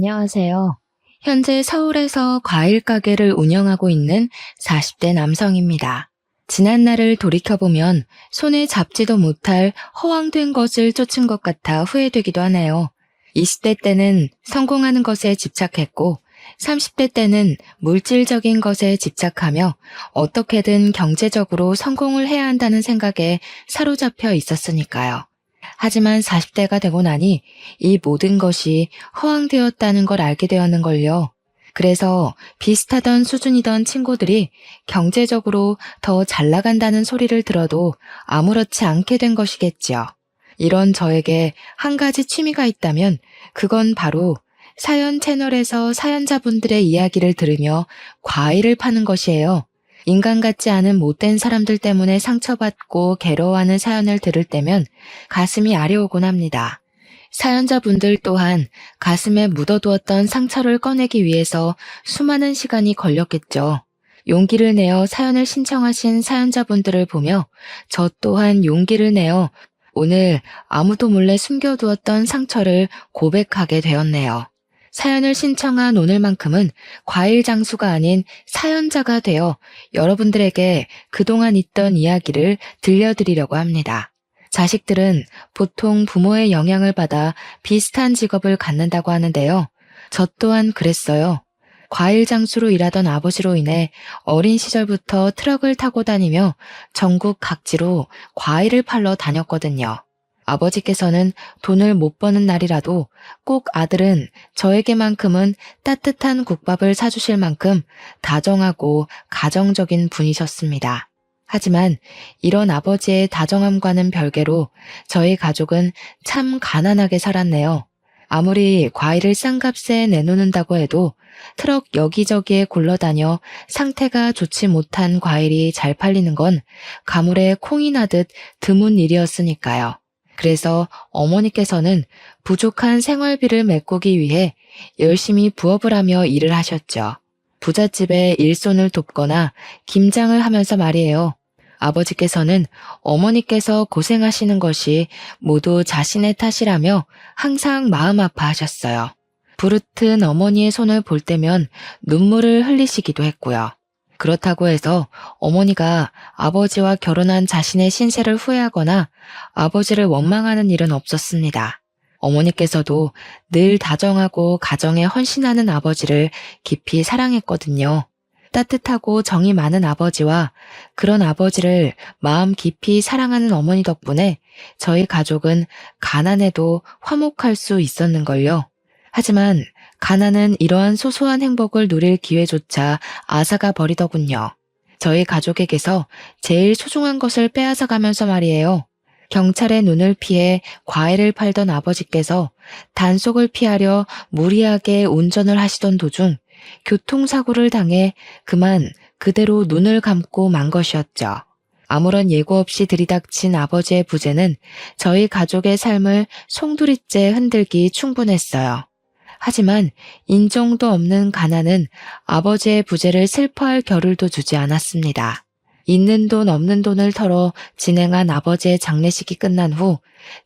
안녕하세요. 현재 서울에서 과일 가게를 운영하고 있는 40대 남성입니다. 지난 날을 돌이켜보면 손에 잡지도 못할 허황된 것을 쫓은 것 같아 후회되기도 하네요. 20대 때는 성공하는 것에 집착했고 30대 때는 물질적인 것에 집착하며 어떻게든 경제적으로 성공을 해야 한다는 생각에 사로잡혀 있었으니까요. 하지만 40대가 되고 나니 이 모든 것이 허황되었다는 걸 알게 되었는걸요. 그래서 비슷하던 수준이던 친구들이 경제적으로 더 잘 나간다는 소리를 들어도 아무렇지 않게 된 것이겠지요. 이런 저에게 한 가지 취미가 있다면 그건 바로 사연 채널에서 사연자분들의 이야기를 들으며 과일을 파는 것이에요. 인간 같지 않은 못된 사람들 때문에 상처받고 괴로워하는 사연을 들을 때면 가슴이 아려오곤 합니다. 사연자분들 또한 가슴에 묻어두었던 상처를 꺼내기 위해서 수많은 시간이 걸렸겠죠. 용기를 내어 사연을 신청하신 사연자분들을 보며 저 또한 용기를 내어 오늘 아무도 몰래 숨겨두었던 상처를 고백하게 되었네요. 사연을 신청한 오늘만큼은 과일 장수가 아닌 사연자가 되어 여러분들에게 그동안 있던 이야기를 들려드리려고 합니다. 자식들은 보통 부모의 영향을 받아 비슷한 직업을 갖는다고 하는데요. 저 또한 그랬어요. 과일 장수로 일하던 아버지로 인해 어린 시절부터 트럭을 타고 다니며 전국 각지로 과일을 팔러 다녔거든요. 아버지께서는 돈을 못 버는 날이라도 꼭 아들은 저에게만큼은 따뜻한 국밥을 사주실 만큼 다정하고 가정적인 분이셨습니다. 하지만 이런 아버지의 다정함과는 별개로 저희 가족은 참 가난하게 살았네요. 아무리 과일을 싼 값에 내놓는다고 해도 트럭 여기저기에 굴러다녀 상태가 좋지 못한 과일이 잘 팔리는 건 가물에 콩이 나듯 드문 일이었으니까요. 그래서 어머니께서는 부족한 생활비를 메꾸기 위해 열심히 부업을 하며 일을 하셨죠. 부잣집에 일손을 돕거나 김장을 하면서 말이에요. 아버지께서는 어머니께서 고생하시는 것이 모두 자신의 탓이라며 항상 마음 아파하셨어요. 부르튼 어머니의 손을 볼 때면 눈물을 흘리시기도 했고요. 그렇다고 해서 어머니가 아버지와 결혼한 자신의 신세를 후회하거나 아버지를 원망하는 일은 없었습니다. 어머니께서도 늘 다정하고 가정에 헌신하는 아버지를 깊이 사랑했거든요. 따뜻하고 정이 많은 아버지와 그런 아버지를 마음 깊이 사랑하는 어머니 덕분에 저희 가족은 가난해도 화목할 수 있었는걸요. 하지만 가난은 이러한 소소한 행복을 누릴 기회조차 앗아가 버리더군요. 저희 가족에게서 제일 소중한 것을 빼앗아 가면서 말이에요. 경찰의 눈을 피해 과일을 팔던 아버지께서 단속을 피하려 무리하게 운전을 하시던 도중 교통사고를 당해 그만 그대로 눈을 감고 만 것이었죠. 아무런 예고 없이 들이닥친 아버지의 부재는 저희 가족의 삶을 송두리째 흔들기 충분했어요. 하지만 인정도 없는 가난은 아버지의 부재를 슬퍼할 겨를도 주지 않았습니다. 있는 돈 없는 돈을 털어 진행한 아버지의 장례식이 끝난 후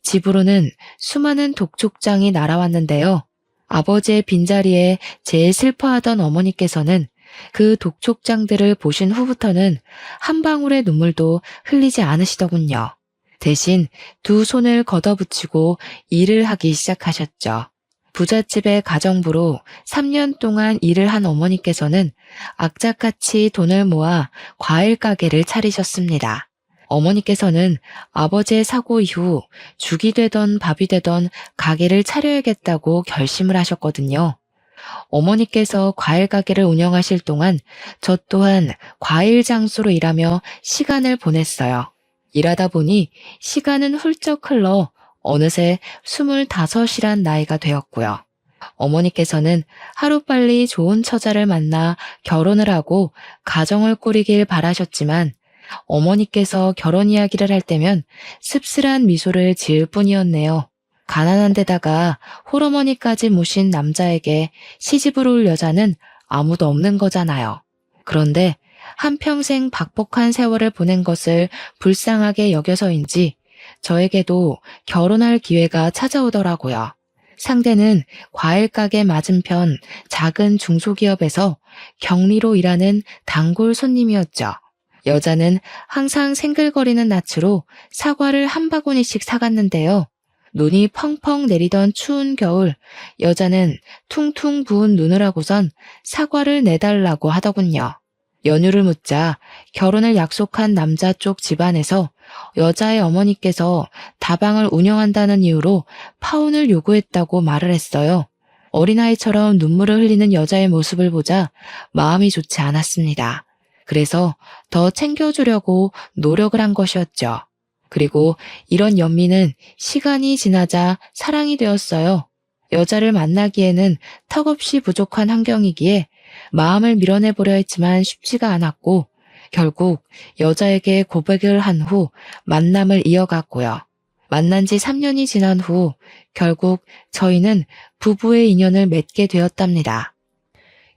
집으로는 수많은 독촉장이 날아왔는데요. 아버지의 빈자리에 제일 슬퍼하던 어머니께서는 그 독촉장들을 보신 후부터는 한 방울의 눈물도 흘리지 않으시더군요. 대신 두 손을 걷어붙이고 일을 하기 시작하셨죠. 부잣집의 가정부로 3년 동안 일을 한 어머니께서는 악착같이 돈을 모아 과일 가게를 차리셨습니다. 어머니께서는 아버지의 사고 이후 죽이 되던 밥이 되던 가게를 차려야겠다고 결심을 하셨거든요. 어머니께서 과일 가게를 운영하실 동안 저 또한 과일 장수로 일하며 시간을 보냈어요. 일하다 보니 시간은 훌쩍 흘러 어느새 25이란 나이가 되었고요. 어머니께서는 하루빨리 좋은 처자를 만나 결혼을 하고 가정을 꾸리길 바라셨지만 어머니께서 결혼 이야기를 할 때면 씁쓸한 미소를 지을 뿐이었네요. 가난한 데다가 홀어머니까지 모신 남자에게 시집을 올 여자는 아무도 없는 거잖아요. 그런데 한평생 박복한 세월을 보낸 것을 불쌍하게 여겨서인지 저에게도 결혼할 기회가 찾아오더라고요. 상대는 과일 가게 맞은편 작은 중소기업에서 격리로 일하는 단골 손님이었죠. 여자는 항상 생글거리는 낯으로 사과를 한 바구니씩 사갔는데요. 눈이 펑펑 내리던 추운 겨울, 여자는 퉁퉁 부은 눈을 하고선 사과를 내달라고 하더군요. 연유를 묻자 결혼을 약속한 남자 쪽 집안에서 여자의 어머니께서 다방을 운영한다는 이유로 파혼을 요구했다고 말을 했어요. 어린아이처럼 눈물을 흘리는 여자의 모습을 보자 마음이 좋지 않았습니다. 그래서 더 챙겨주려고 노력을 한 것이었죠. 그리고 이런 연민은 시간이 지나자 사랑이 되었어요. 여자를 만나기에는 턱없이 부족한 환경이기에 마음을 밀어내보려 했지만 쉽지가 않았고 결국 여자에게 고백을 한 후 만남을 이어갔고요. 만난 지 3년이 지난 후 결국 저희는 부부의 인연을 맺게 되었답니다.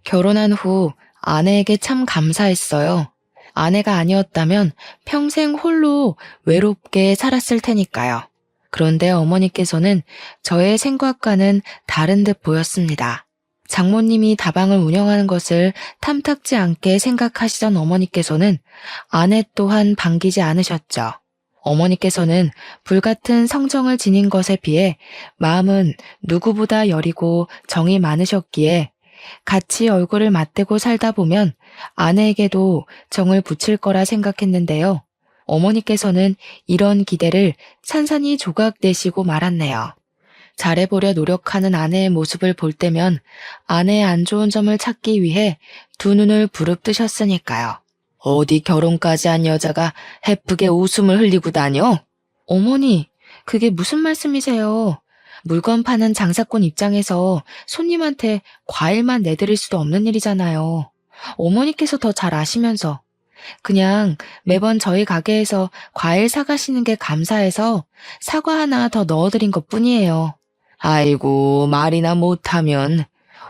결혼한 후 아내에게 참 감사했어요. 아내가 아니었다면 평생 홀로 외롭게 살았을 테니까요. 그런데 어머니께서는 저의 생각과는 다른 듯 보였습니다. 장모님이 다방을 운영하는 것을 탐탁지 않게 생각하시던 어머니께서는 아내 또한 반기지 않으셨죠. 어머니께서는 불같은 성정을 지닌 것에 비해 마음은 누구보다 여리고 정이 많으셨기에 같이 얼굴을 맞대고 살다 보면 아내에게도 정을 붙일 거라 생각했는데요. 어머니께서는 이런 기대를 산산이 조각내시고 말았네요. 잘해보려 노력하는 아내의 모습을 볼 때면 아내의 안 좋은 점을 찾기 위해 두 눈을 부릅뜨셨으니까요. 어디 결혼까지 한 여자가 해프게 웃음을 흘리고 다녀? 어머니, 그게 무슨 말씀이세요? 물건 파는 장사꾼 입장에서 손님한테 과일만 내드릴 수도 없는 일이잖아요. 어머니께서 더 잘 아시면서. 그냥 매번 저희 가게에서 과일 사가시는 게 감사해서 사과 하나 더 넣어드린 것뿐이에요. 아이고, 말이나 못하면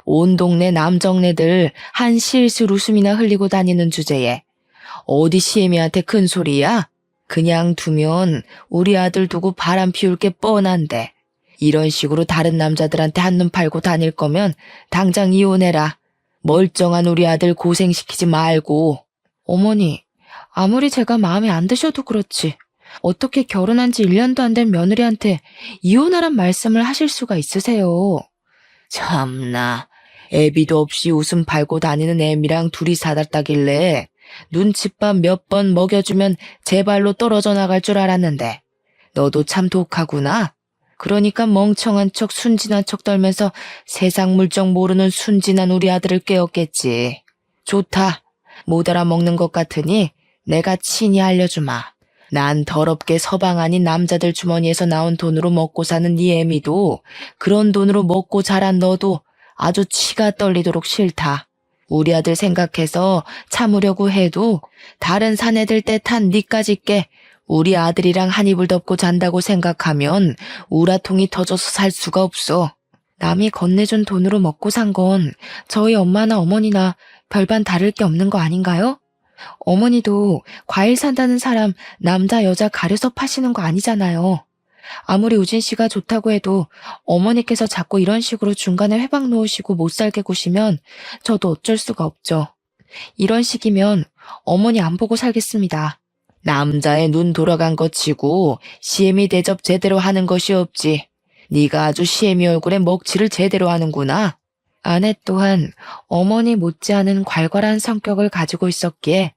온 동네 남정네들 한 실실 웃음이나 흘리고 다니는 주제에 어디 시애미한테 큰 소리야? 그냥 두면 우리 아들 두고 바람 피울 게 뻔한데 이런 식으로 다른 남자들한테 한눈 팔고 다닐 거면 당장 이혼해라. 멀쩡한 우리 아들 고생시키지 말고. 어머니, 아무리 제가 마음에 안 드셔도 그렇지. 어떻게 결혼한 지 1년도 안 된 며느리한테 이혼하란 말씀을 하실 수가 있으세요? 참나, 애비도 없이 웃음 팔고 다니는 애미랑 둘이 살았다길래 눈칫밥 몇 번 먹여주면 제 발로 떨어져 나갈 줄 알았는데 너도 참 독하구나. 그러니까 멍청한 척 순진한 척 떨면서 세상 물정 모르는 순진한 우리 아들을 깨웠겠지. 좋다. 못 알아먹는 것 같으니 내가 친히 알려주마. 난 더럽게 서방 아닌 남자들 주머니에서 나온 돈으로 먹고 사는 네 애미도 그런 돈으로 먹고 자란 너도 아주 치가 떨리도록 싫다. 우리 아들 생각해서 참으려고 해도 다른 사내들 떼탄 니까지 께 우리 아들이랑 한 이불 덮고 잔다고 생각하면 우라통이 터져서 살 수가 없어. 남이 건네준 돈으로 먹고 산 건 저희 엄마나 어머니나 별반 다를 게 없는 거 아닌가요? 어머니도 과일 산다는 사람 남자 여자 가려서 파시는 거 아니잖아요. 아무리 우진 씨가 좋다고 해도 어머니께서 자꾸 이런 식으로 중간에 회방 놓으시고 못 살게 구시면 저도 어쩔 수가 없죠. 이런 식이면 어머니 안 보고 살겠습니다. 남자의 눈 돌아간 것 치고 시애미 대접 제대로 하는 것이 없지. 네가 아주 시애미 얼굴에 먹칠을 제대로 하는구나. 아내 또한 어머니 못지않은 괄괄한 성격을 가지고 있었기에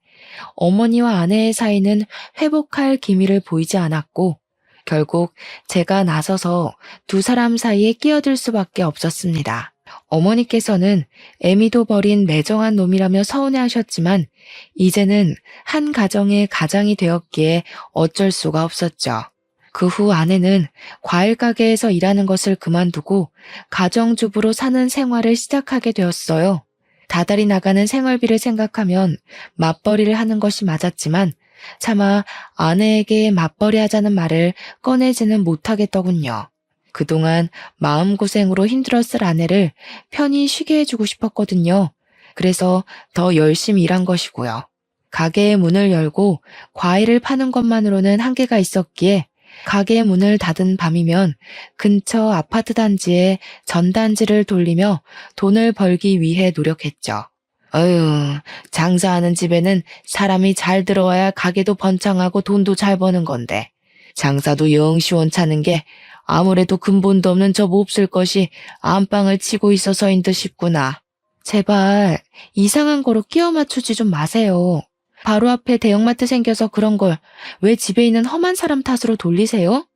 어머니와 아내의 사이는 회복할 기미를 보이지 않았고 결국 제가 나서서 두 사람 사이에 끼어들 수밖에 없었습니다. 어머니께서는 애미도 버린 매정한 놈이라며 서운해하셨지만 이제는 한 가정의 가장이 되었기에 어쩔 수가 없었죠. 그 후 아내는 과일 가게에서 일하는 것을 그만두고 가정주부로 사는 생활을 시작하게 되었어요. 다달이 나가는 생활비를 생각하면 맞벌이를 하는 것이 맞았지만 차마 아내에게 맞벌이 하자는 말을 꺼내지는 못하겠더군요. 그동안 마음고생으로 힘들었을 아내를 편히 쉬게 해주고 싶었거든요. 그래서 더 열심히 일한 것이고요. 가게의 문을 열고 과일을 파는 것만으로는 한계가 있었기에 가게 문을 닫은 밤이면 근처 아파트 단지에 전단지를 돌리며 돈을 벌기 위해 노력했죠. 어휴, 장사하는 집에는 사람이 잘 들어와야 가게도 번창하고 돈도 잘 버는 건데 장사도 영 시원찮은 게 아무래도 근본도 없는 저 몹쓸 것이 안방을 치고 있어서인 듯 싶구나. 제발 이상한 거로 끼워 맞추지 좀 마세요. 바로 앞에 대형마트 생겨서 그런 걸 왜 집에 있는 험한 사람 탓으로 돌리세요?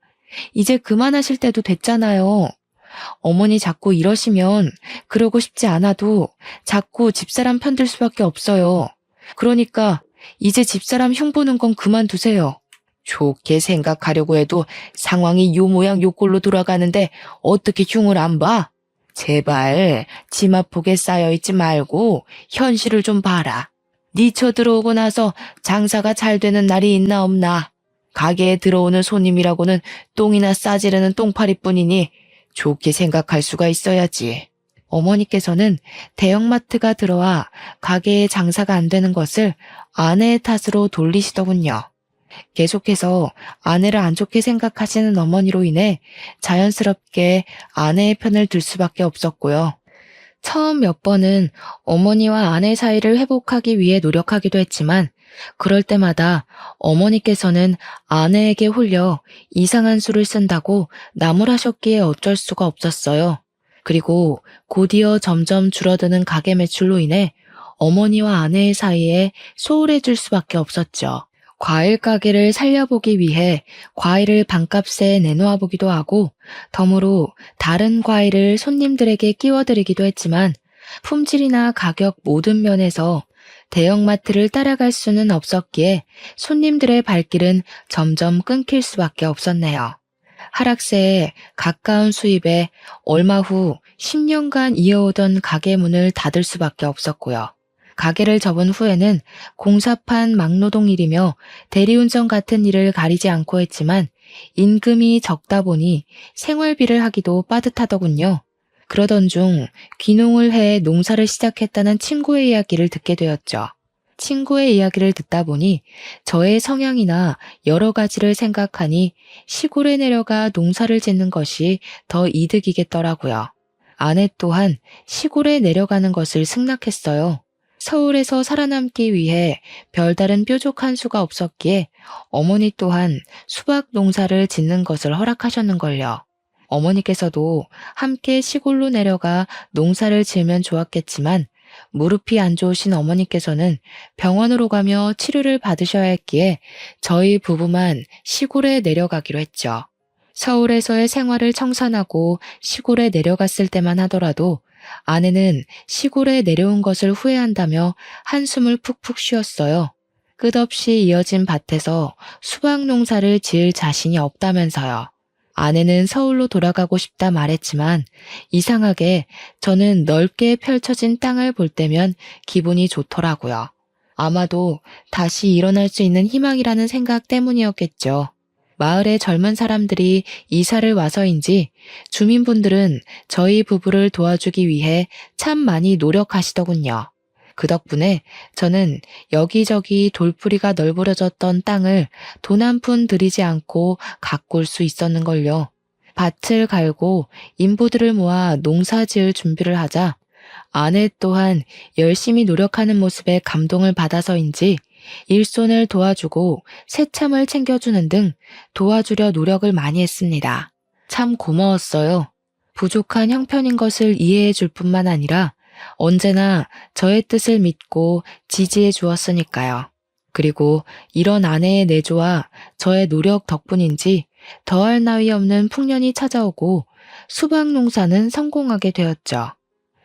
이제 그만하실 때도 됐잖아요. 어머니 자꾸 이러시면 그러고 싶지 않아도 자꾸 집사람 편들 수밖에 없어요. 그러니까 이제 집사람 흉보는 건 그만두세요. 좋게 생각하려고 해도 상황이 요 모양 요 꼴로 돌아가는데 어떻게 흉을 안 봐? 제발 지마폭에 쌓여있지 말고 현실을 좀 봐라. 니쳐 들어오고 나서 장사가 잘 되는 날이 있나 없나. 가게에 들어오는 손님이라고는 똥이나 싸지르는 똥파리뿐이니 좋게 생각할 수가 있어야지. 어머니께서는 대형마트가 들어와 가게에 장사가 안 되는 것을 아내의 탓으로 돌리시더군요. 계속해서 아내를 안 좋게 생각하시는 어머니로 인해 자연스럽게 아내의 편을 들 수밖에 없었고요. 처음 몇 번은 어머니와 아내 사이를 회복하기 위해 노력하기도 했지만 그럴 때마다 어머니께서는 아내에게 홀려 이상한 수를 쓴다고 나무라셨기에 어쩔 수가 없었어요. 그리고 곧이어 점점 줄어드는 가게 매출로 인해 어머니와 아내의 사이에 소홀해질 수밖에 없었죠. 과일 가게를 살려보기 위해 과일을 반값에 내놓아 보기도 하고 덤으로 다른 과일을 손님들에게 끼워드리기도 했지만 품질이나 가격 모든 면에서 대형마트를 따라갈 수는 없었기에 손님들의 발길은 점점 끊길 수밖에 없었네요. 하락세에 가까운 수입에 얼마 후 10년간 이어오던 가게 문을 닫을 수밖에 없었고요. 가게를 접은 후에는 공사판 막노동 일이며 대리운전 같은 일을 가리지 않고 했지만 임금이 적다 보니 생활비를 하기도 빠듯하더군요. 그러던 중 귀농을 해 농사를 시작했다는 친구의 이야기를 듣게 되었죠. 친구의 이야기를 듣다 보니 저의 성향이나 여러 가지를 생각하니 시골에 내려가 농사를 짓는 것이 더 이득이겠더라고요. 아내 또한 시골에 내려가는 것을 승낙했어요. 서울에서 살아남기 위해 별다른 뾰족한 수가 없었기에 어머니 또한 수박 농사를 짓는 것을 허락하셨는걸요. 어머니께서도 함께 시골로 내려가 농사를 지으면 좋았겠지만 무릎이 안 좋으신 어머니께서는 병원으로 가며 치료를 받으셔야 했기에 저희 부부만 시골에 내려가기로 했죠. 서울에서의 생활을 청산하고 시골에 내려갔을 때만 하더라도 아내는 시골에 내려온 것을 후회한다며 한숨을 푹푹 쉬었어요. 끝없이 이어진 밭에서 수박 농사를 지을 자신이 없다면서요. 아내는 서울로 돌아가고 싶다 말했지만 이상하게 저는 넓게 펼쳐진 땅을 볼 때면 기분이 좋더라고요. 아마도 다시 일어날 수 있는 희망이라는 생각 때문이었겠죠. 마을의 젊은 사람들이 이사를 와서인지 주민분들은 저희 부부를 도와주기 위해 참 많이 노력하시더군요. 그 덕분에 저는 여기저기 돌풀이가 널브러졌던 땅을 돈 한 푼 들이지 않고 가꿀 수 있었는걸요. 밭을 갈고 인부들을 모아 농사 지을 준비를 하자 아내 또한 열심히 노력하는 모습에 감동을 받아서인지 일손을 도와주고 새참을 챙겨주는 등 도와주려 노력을 많이 했습니다. 참 고마웠어요. 부족한 형편인 것을 이해해 줄 뿐만 아니라 언제나 저의 뜻을 믿고 지지해 주었으니까요. 그리고 이런 아내의 내조와 저의 노력 덕분인지 더할 나위 없는 풍년이 찾아오고 수박 농사는 성공하게 되었죠.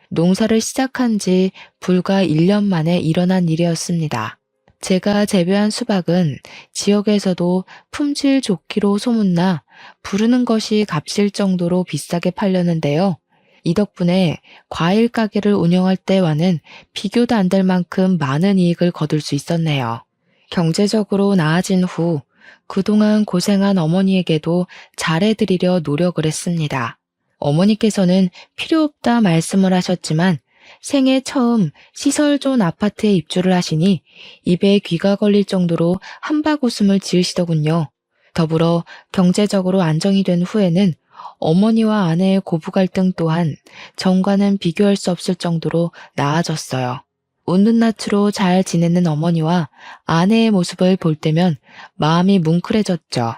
농사를 시작한 지 불과 1년 만에 일어난 일이었습니다. 제가 재배한 수박은 지역에서도 품질 좋기로 소문나 부르는 것이 값일 정도로 비싸게 팔렸는데요. 이 덕분에 과일 가게를 운영할 때와는 비교도 안 될 만큼 많은 이익을 거둘 수 있었네요. 경제적으로 나아진 후 그동안 고생한 어머니에게도 잘해드리려 노력을 했습니다. 어머니께서는 필요 없다 말씀을 하셨지만 생애 처음 시설 좋은 아파트에 입주를 하시니 입에 귀가 걸릴 정도로 한박 웃음을 지으시더군요. 더불어 경제적으로 안정이 된 후에는 어머니와 아내의 고부 갈등 또한 전과는 비교할 수 없을 정도로 나아졌어요. 웃는 낯으로 잘 지내는 어머니와 아내의 모습을 볼 때면 마음이 뭉클해졌죠.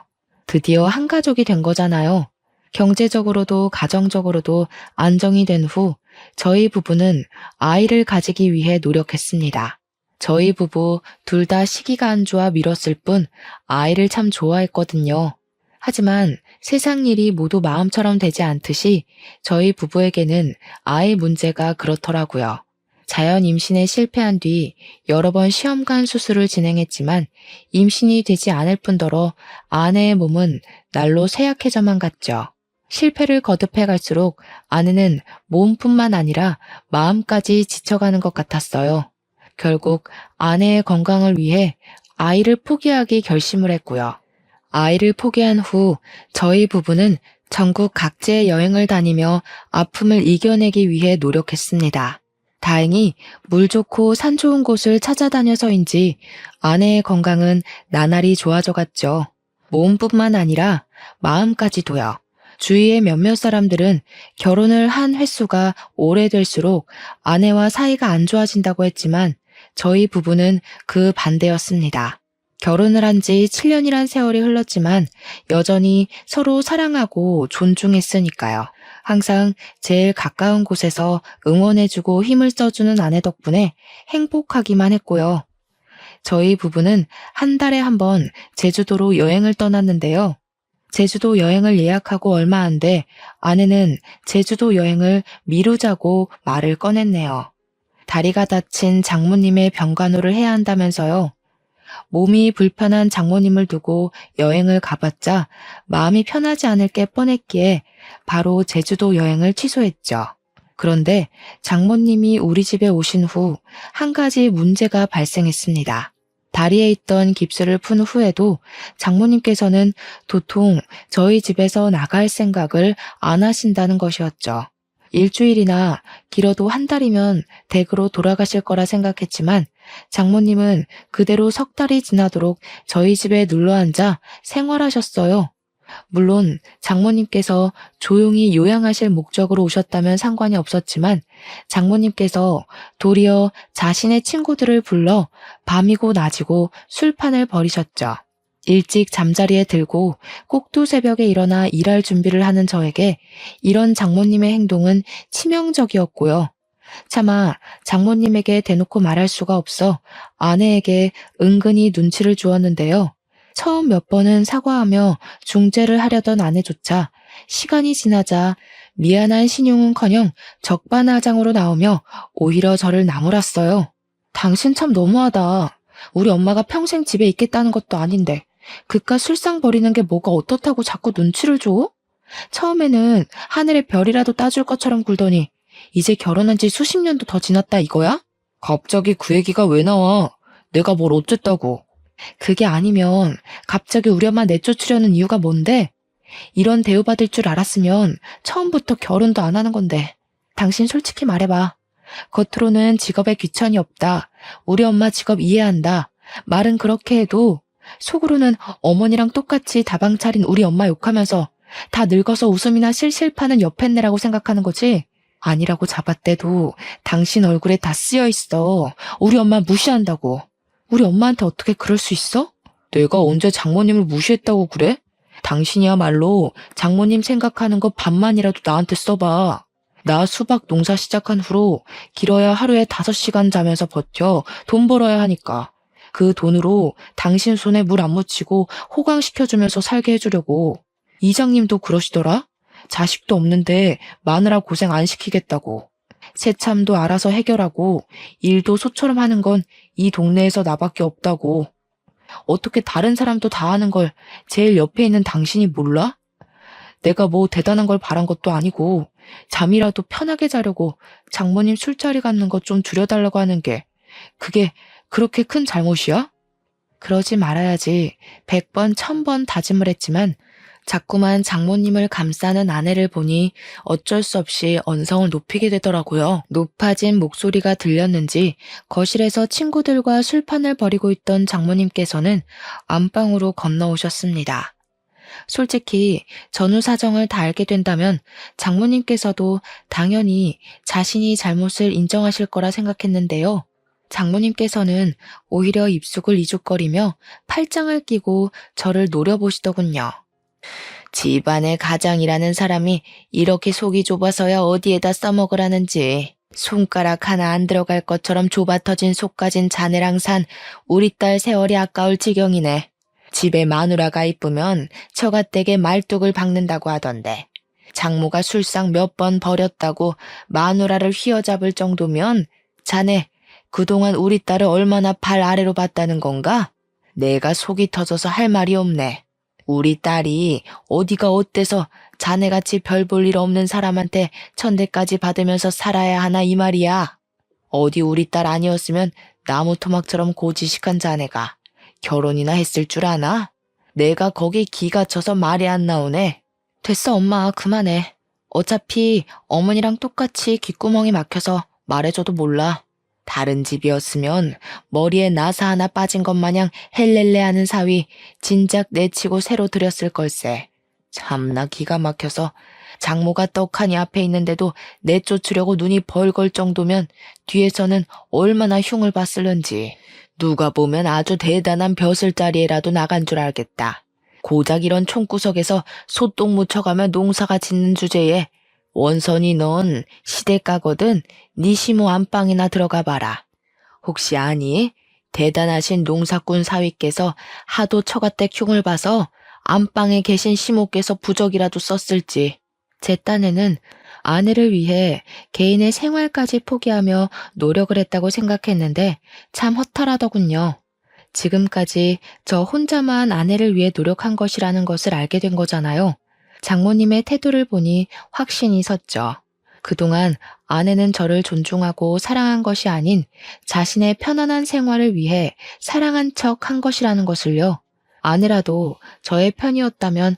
드디어 한 가족이 된 거잖아요. 경제적으로도 가정적으로도 안정이 된 후 저희 부부는 아이를 가지기 위해 노력했습니다. 저희 부부 둘 다 시기가 안 좋아 미뤘을 뿐 아이를 참 좋아했거든요. 하지만 세상 일이 모두 마음처럼 되지 않듯이 저희 부부에게는 아이 문제가 그렇더라고요. 자연 임신에 실패한 뒤 여러 번 시험관 수술을 진행했지만 임신이 되지 않을 뿐더러 아내의 몸은 날로 쇠약해져만 갔죠. 실패를 거듭해 갈수록 아내는 몸뿐만 아니라 마음까지 지쳐가는 것 같았어요. 결국 아내의 건강을 위해 아이를 포기하기 결심을 했고요. 아이를 포기한 후 저희 부부는 전국 각지의 여행을 다니며 아픔을 이겨내기 위해 노력했습니다. 다행히 물 좋고 산 좋은 곳을 찾아다녀서인지 아내의 건강은 나날이 좋아져 갔죠. 몸뿐만 아니라 마음까지도요. 주위의 몇몇 사람들은 결혼을 한 횟수가 오래될수록 아내와 사이가 안 좋아진다고 했지만 저희 부부는 그 반대였습니다. 결혼을 한 지 7년이란 세월이 흘렀지만 여전히 서로 사랑하고 존중했으니까요. 항상 제일 가까운 곳에서 응원해주고 힘을 써주는 아내 덕분에 행복하기만 했고요. 저희 부부는 한 달에 한 번 제주도로 여행을 떠났는데요. 제주도 여행을 예약하고 얼마 안 돼 아내는 제주도 여행을 미루자고 말을 꺼냈네요. 다리가 다친 장모님의 병간호를 해야 한다면서요. 몸이 불편한 장모님을 두고 여행을 가봤자 마음이 편하지 않을 게 뻔했기에 바로 제주도 여행을 취소했죠. 그런데 장모님이 우리 집에 오신 후 한 가지 문제가 발생했습니다. 다리에 있던 깁스를 푼 후에도 장모님께서는 도통 저희 집에서 나갈 생각을 안 하신다는 것이었죠. 일주일이나 길어도 한 달이면 댁으로 돌아가실 거라 생각했지만 장모님은 그대로 석 달이 지나도록 저희 집에 눌러앉아 생활하셨어요. 물론 장모님께서 조용히 요양하실 목적으로 오셨다면 상관이 없었지만 장모님께서 도리어 자신의 친구들을 불러 밤이고 낮이고 술판을 벌이셨죠. 일찍 잠자리에 들고 꼭두 새벽에 일어나 일할 준비를 하는 저에게 이런 장모님의 행동은 치명적이었고요. 차마 장모님에게 대놓고 말할 수가 없어 아내에게 은근히 눈치를 주었는데요. 처음 몇 번은 사과하며 중재를 하려던 아내조차 시간이 지나자 미안한 신용은커녕 적반하장으로 나오며 오히려 저를 나무랐어요. 당신 참 너무하다. 우리 엄마가 평생 집에 있겠다는 것도 아닌데 그깟 술상 버리는 게 뭐가 어떻다고 자꾸 눈치를 줘? 처음에는 하늘의 별이라도 따줄 것처럼 굴더니 이제 결혼한 지 수십 년도 더 지났다 이거야? 갑자기 그 얘기가 왜 나와? 내가 뭘 어쨌다고. 그게 아니면 갑자기 우리 엄마 내쫓으려는 이유가 뭔데? 이런 대우받을 줄 알았으면 처음부터 결혼도 안 하는 건데. 당신 솔직히 말해봐. 겉으로는 직업에 귀천이 없다. 우리 엄마 직업 이해한다. 말은 그렇게 해도 속으로는 어머니랑 똑같이 다방 차린 우리 엄마 욕하면서 다 늙어서 웃음이나 실실 파는 여팻네라고 생각하는 거지? 아니라고 잡았대도 당신 얼굴에 다 쓰여 있어. 우리 엄마 무시한다고. 우리 엄마한테 어떻게 그럴 수 있어? 내가 언제 장모님을 무시했다고 그래? 당신이야말로 장모님 생각하는 거 반만이라도 나한테 써봐. 나 수박 농사 시작한 후로 길어야 하루에 5시간 자면서 버텨 돈 벌어야 하니까. 그 돈으로 당신 손에 물 안 묻히고 호강시켜주면서 살게 해주려고. 이장님도 그러시더라? 자식도 없는데 마누라 고생 안 시키겠다고. 새참도 알아서 해결하고 일도 소처럼 하는 건 이 동네에서 나밖에 없다고. 어떻게 다른 사람도 다 하는 걸 제일 옆에 있는 당신이 몰라? 내가 뭐 대단한 걸 바란 것도 아니고 잠이라도 편하게 자려고 장모님 술자리 갖는 것 좀 줄여달라고 하는 게 그게 그렇게 큰 잘못이야? 그러지 말아야지 100번 1000번 다짐을 했지만 자꾸만 장모님을 감싸는 아내를 보니 어쩔 수 없이 언성을 높이게 되더라고요. 높아진 목소리가 들렸는지 거실에서 친구들과 술판을 벌이고 있던 장모님께서는 안방으로 건너오셨습니다. 솔직히 전후 사정을 다 알게 된다면 장모님께서도 당연히 자신이 잘못을 인정하실 거라 생각했는데요. 장모님께서는 오히려 입속을 이죽거리며 팔짱을 끼고 저를 노려보시더군요. 집안의 가장이라는 사람이 이렇게 속이 좁아서야 어디에다 써먹으라는지. 손가락 하나 안 들어갈 것처럼 좁아 터진 속 가진 자네랑 산 우리 딸 세월이 아까울 지경이네. 집에 마누라가 이쁘면 처갓댁에 말뚝을 박는다고 하던데. 장모가 술상 몇 번 버렸다고 마누라를 휘어잡을 정도면 자네 그동안 우리 딸을 얼마나 발 아래로 봤다는 건가? 내가 속이 터져서 할 말이 없네. 우리 딸이 어디가 어때서 자네같이 별 볼 일 없는 사람한테 천대까지 받으면서 살아야 하나 이 말이야. 어디 우리 딸 아니었으면 나무 토막처럼 고지식한 자네가 결혼이나 했을 줄 아나? 내가 거기 기가 쳐서 말이 안 나오네. 됐어 엄마 그만해. 어차피 어머니랑 똑같이 귓구멍이 막혀서 말해줘도 몰라. 다른 집이었으면 머리에 나사 하나 빠진 것 마냥 헬렐레 하는 사위 진작 내치고 새로 들였을 걸세. 참나 기가 막혀서 장모가 떡하니 앞에 있는데도 내쫓으려고 눈이 벌걸 정도면 뒤에서는 얼마나 흉을 봤을는지. 누가 보면 아주 대단한 벼슬자리에라도 나간 줄 알겠다. 고작 이런 총구석에서 소똥 묻혀가며 농사가 짓는 주제에 원선이 넌 시댁가거든 네 시모 안방이나 들어가 봐라. 혹시 아니? 대단하신 농사꾼 사위께서 하도 처갓댁 흉을 봐서 안방에 계신 시모께서 부적이라도 썼을지. 제 딴에는 아내를 위해 개인의 생활까지 포기하며 노력을 했다고 생각했는데 참 허탈하더군요. 지금까지 저 혼자만 아내를 위해 노력한 것이라는 것을 알게 된 거잖아요. 장모님의 태도를 보니 확신이 섰죠. 그동안 아내는 저를 존중하고 사랑한 것이 아닌 자신의 편안한 생활을 위해 사랑한 척 한 것이라는 것을요. 아내라도 저의 편이었다면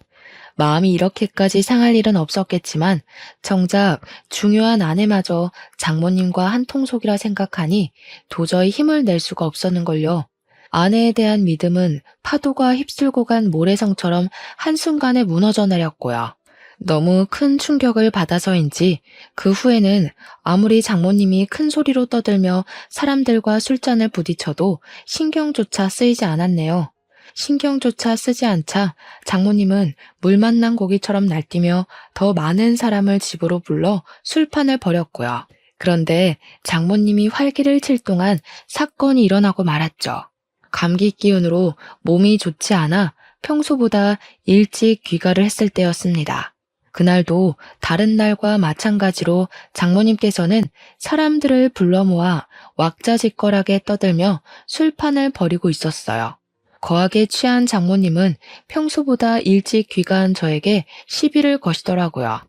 마음이 이렇게까지 상할 일은 없었겠지만 정작 중요한 아내마저 장모님과 한 통속이라 생각하니 도저히 힘을 낼 수가 없었는걸요. 아내에 대한 믿음은 파도가 휩쓸고 간 모래성처럼 한순간에 무너져 내렸고요. 너무 큰 충격을 받아서인지 그 후에는 아무리 장모님이 큰 소리로 떠들며 사람들과 술잔을 부딪혀도 신경조차 쓰이지 않았네요. 신경조차 쓰지 않자 장모님은 물 만난 고기처럼 날뛰며 더 많은 사람을 집으로 불러 술판을 벌였고요. 그런데 장모님이 활기를 칠 동안 사건이 일어나고 말았죠. 감기 기운으로 몸이 좋지 않아 평소보다 일찍 귀가를 했을 때였습니다. 그날도 다른 날과 마찬가지로 장모님께서는 사람들을 불러 모아 왁자지껄하게 떠들며 술판을 벌이고 있었어요. 거하게 취한 장모님은 평소보다 일찍 귀가한 저에게 시비를 거시더라고요.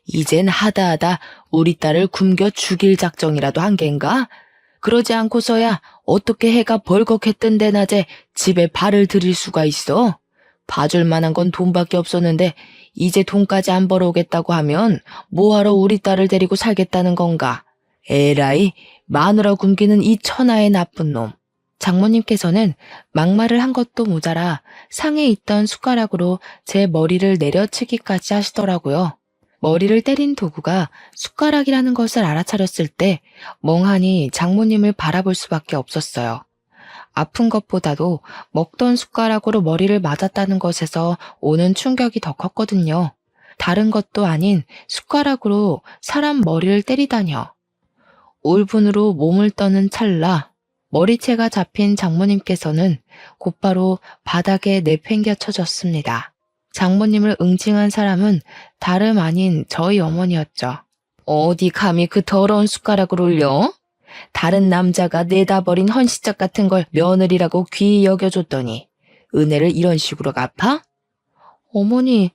이젠 하다하다 우리 딸을 굶겨 죽일 작정이라도 한 겐가? 그러지 않고서야 어떻게 해가 벌컥했던데 낮에 집에 발을 들일 수가 있어? 봐줄 만한 건 돈밖에 없었는데 이제 돈까지 안 벌어오겠다고 하면 뭐하러 우리 딸을 데리고 살겠다는 건가? 에라이, 마누라 굶기는 이 천하의 나쁜 놈. 장모님께서는 막말을 한 것도 모자라 상에 있던 숟가락으로 제 머리를 내려치기까지 하시더라고요. 머리를 때린 도구가 숟가락이라는 것을 알아차렸을 때 멍하니 장모님을 바라볼 수밖에 없었어요. 아픈 것보다도 먹던 숟가락으로 머리를 맞았다는 것에서 오는 충격이 더 컸거든요. 다른 것도 아닌 숟가락으로 사람 머리를 때리다뇨. 울분으로 몸을 떠는 찰나 머리채가 잡힌 장모님께서는 곧바로 바닥에 내팽겨 쳐졌습니다. 장모님을 응징한 사람은 다름 아닌 저희 어머니였죠. 어디 감히 그 더러운 숟가락을 올려? 다른 남자가 내다 버린 헌시짝 같은 걸 며느리라고 귀히 여겨줬더니 은혜를 이런 식으로 갚아? 어머니,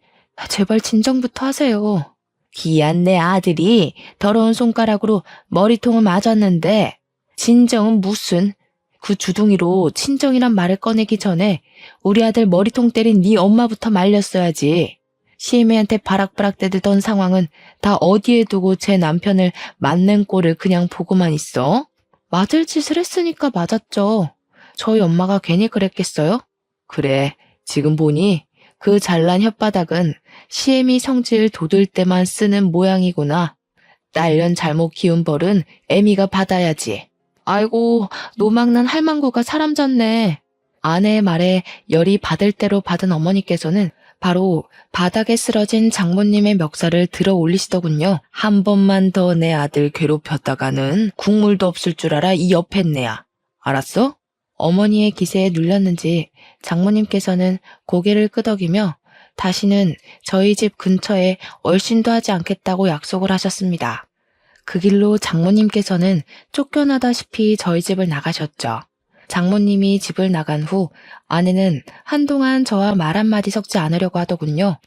제발 진정부터 하세요. 귀한 내 아들이 더러운 손가락으로 머리통을 맞았는데 진정은 무슨? 그 주둥이로 친정이란 말을 꺼내기 전에 우리 아들 머리통 때린 네 엄마부터 말렸어야지. 시애미한테 바락바락 대들던 상황은 다 어디에 두고 제 남편을 맞는 꼴을 그냥 보고만 있어? 맞을 짓을 했으니까 맞았죠. 저희 엄마가 괜히 그랬겠어요? 그래, 지금 보니 그 잘난 혓바닥은 시애미 성질 돋을 때만 쓰는 모양이구나. 딸년 잘못 키운 벌은 애미가 받아야지. 아이고, 노망난 할망구가 사람 졌네. 아내의 말에 열이 받을 대로 받은 어머니께서는 바로 바닥에 쓰러진 장모님의 멱살을 들어 올리시더군요. 한 번만 더 내 아들 괴롭혔다가는 국물도 없을 줄 알아 이 옆했네야. 알았어? 어머니의 기세에 눌렸는지 장모님께서는 고개를 끄덕이며 다시는 저희 집 근처에 얼씬도 하지 않겠다고 약속을 하셨습니다. 그 길로 장모님께서는 쫓겨나다시피 저희 집을 나가셨죠. 장모님이 집을 나간 후 아내는 한동안 저와 말 한마디 섞지 않으려고 하더군요.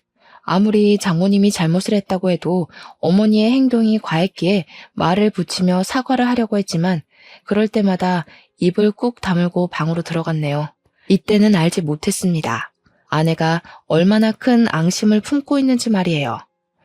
아무리 장모님이 잘못을 했다고 해도 어머니의 행동이 과했기에 말을 붙이며 사과를 하려고 했지만 그럴 때마다 입을 꾹 다물고 방으로 들어갔네요. 이때는 알지 못했습니다. 아내가 얼마나 큰 앙심을 품고 있는지 말이에요.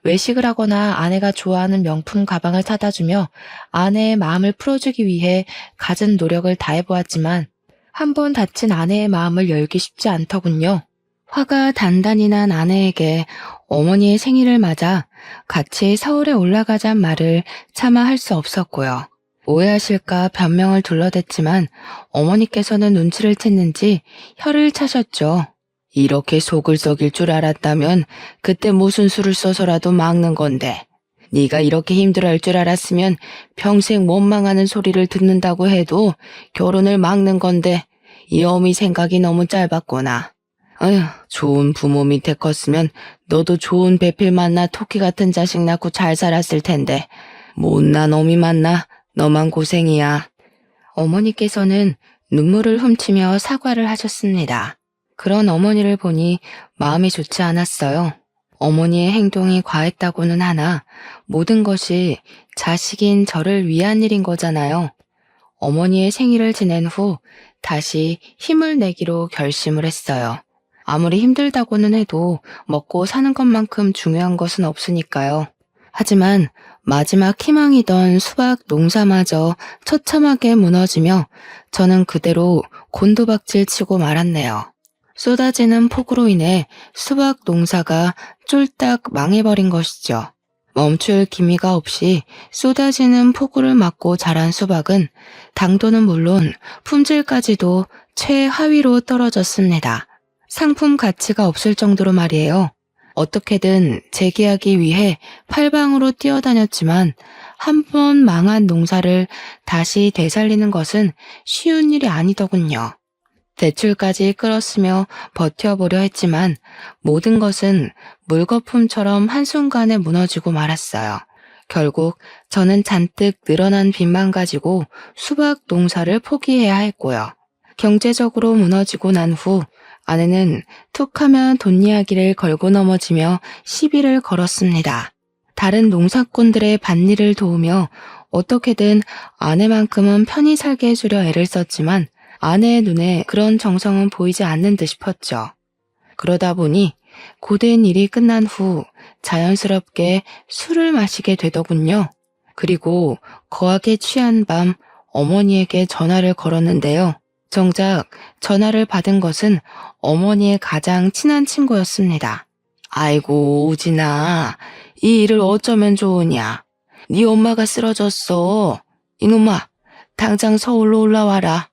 외식을 하거나 아내가 좋아하는 명품 가방을 사다 주며 아내의 마음을 풀어주기 위해 갖은 노력을 다해보았지만 한 번 다친 아내의 마음을 열기 쉽지 않더군요. 화가 단단히 난 아내에게 어머니의 생일을 맞아 같이 서울에 올라가자는 말을 차마 할 수 없었고요. 오해하실까 변명을 둘러댔지만 어머니께서는 눈치를 챘는지 혀를 차셨죠. 이렇게 속을 썩일 줄 알았다면 그때 무슨 수를 써서라도 막는 건데 네가 이렇게 힘들어할 줄 알았으면 평생 못 망하는 소리를 듣는다고 해도 결혼을 막는 건데 이 어미 생각이 너무 짧았구나. 아휴, 좋은 부모 밑에 컸으면 너도 좋은 배필 만나 토끼 같은 자식 낳고 잘 살았을 텐데 못난 어미 만나 너만 고생이야. 어머니께서는 눈물을 훔치며 사과를 하셨습니다. 그런 어머니를 보니 마음이 좋지 않았어요. 어머니의 행동이 과했다고는 하나 모든 것이 자식인 저를 위한 일인 거잖아요. 어머니의 생일을 지낸 후 다시 힘을 내기로 결심을 했어요. 아무리 힘들다고는 해도 먹고 사는 것만큼 중요한 것은 없으니까요. 하지만 마지막 희망이던 수박 농사마저 처참하게 무너지며 저는 그대로 곤두박질 치고 말았네요. 쏟아지는 폭우로 인해 수박 농사가 쫄딱 망해버린 것이죠. 멈출 기미가 없이 쏟아지는 폭우를 맞고 자란 수박은 당도는 물론 품질까지도 최하위로 떨어졌습니다. 상품 가치가 없을 정도로 말이에요. 어떻게든 재기하기 위해 팔방으로 뛰어다녔지만 한 번 망한 농사를 다시 되살리는 것은 쉬운 일이 아니더군요. 대출까지 끌었으며 버텨보려 했지만 모든 것은 물거품처럼 한순간에 무너지고 말았어요. 결국 저는 잔뜩 늘어난 빚만 가지고 수박 농사를 포기해야 했고요. 경제적으로 무너지고 난 후 아내는 툭하면 돈 이야기를 걸고 넘어지며 시비를 걸었습니다. 다른 농사꾼들의 밭일을 도우며 어떻게든 아내만큼은 편히 살게 해주려 애를 썼지만 아내의 눈에 그런 정성은 보이지 않는 듯 싶었죠. 그러다 보니 고된 일이 끝난 후 자연스럽게 술을 마시게 되더군요. 그리고 거하게 취한 밤 어머니에게 전화를 걸었는데요. 정작 전화를 받은 것은 어머니의 가장 친한 친구였습니다. 아이고 우진아, 이 일을 어쩌면 좋으냐. 네 엄마가 쓰러졌어. 이놈아, 당장 서울로 올라와라.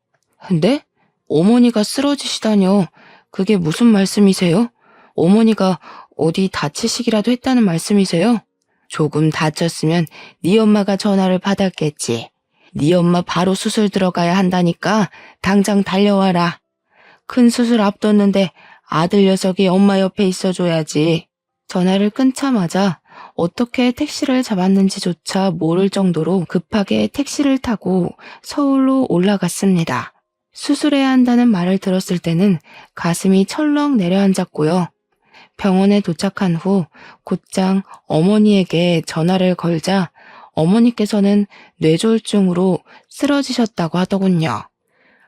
근데 어머니가 쓰러지시다뇨. 그게 무슨 말씀이세요? 어머니가 어디 다치시기라도 했다는 말씀이세요? 조금 다쳤으면 네 엄마가 전화를 받았겠지. 네 엄마 바로 수술 들어가야 한다니까 당장 달려와라. 큰 수술 앞뒀는데 아들 녀석이 엄마 옆에 있어줘야지. 전화를 끊자마자 어떻게 택시를 잡았는지조차 모를 정도로 급하게 택시를 타고 서울로 올라갔습니다. 수술해야 한다는 말을 들었을 때는 가슴이 철렁 내려앉았고요. 병원에 도착한 후 곧장 어머니에게 전화를 걸자 어머니께서는 뇌졸중으로 쓰러지셨다고 하더군요.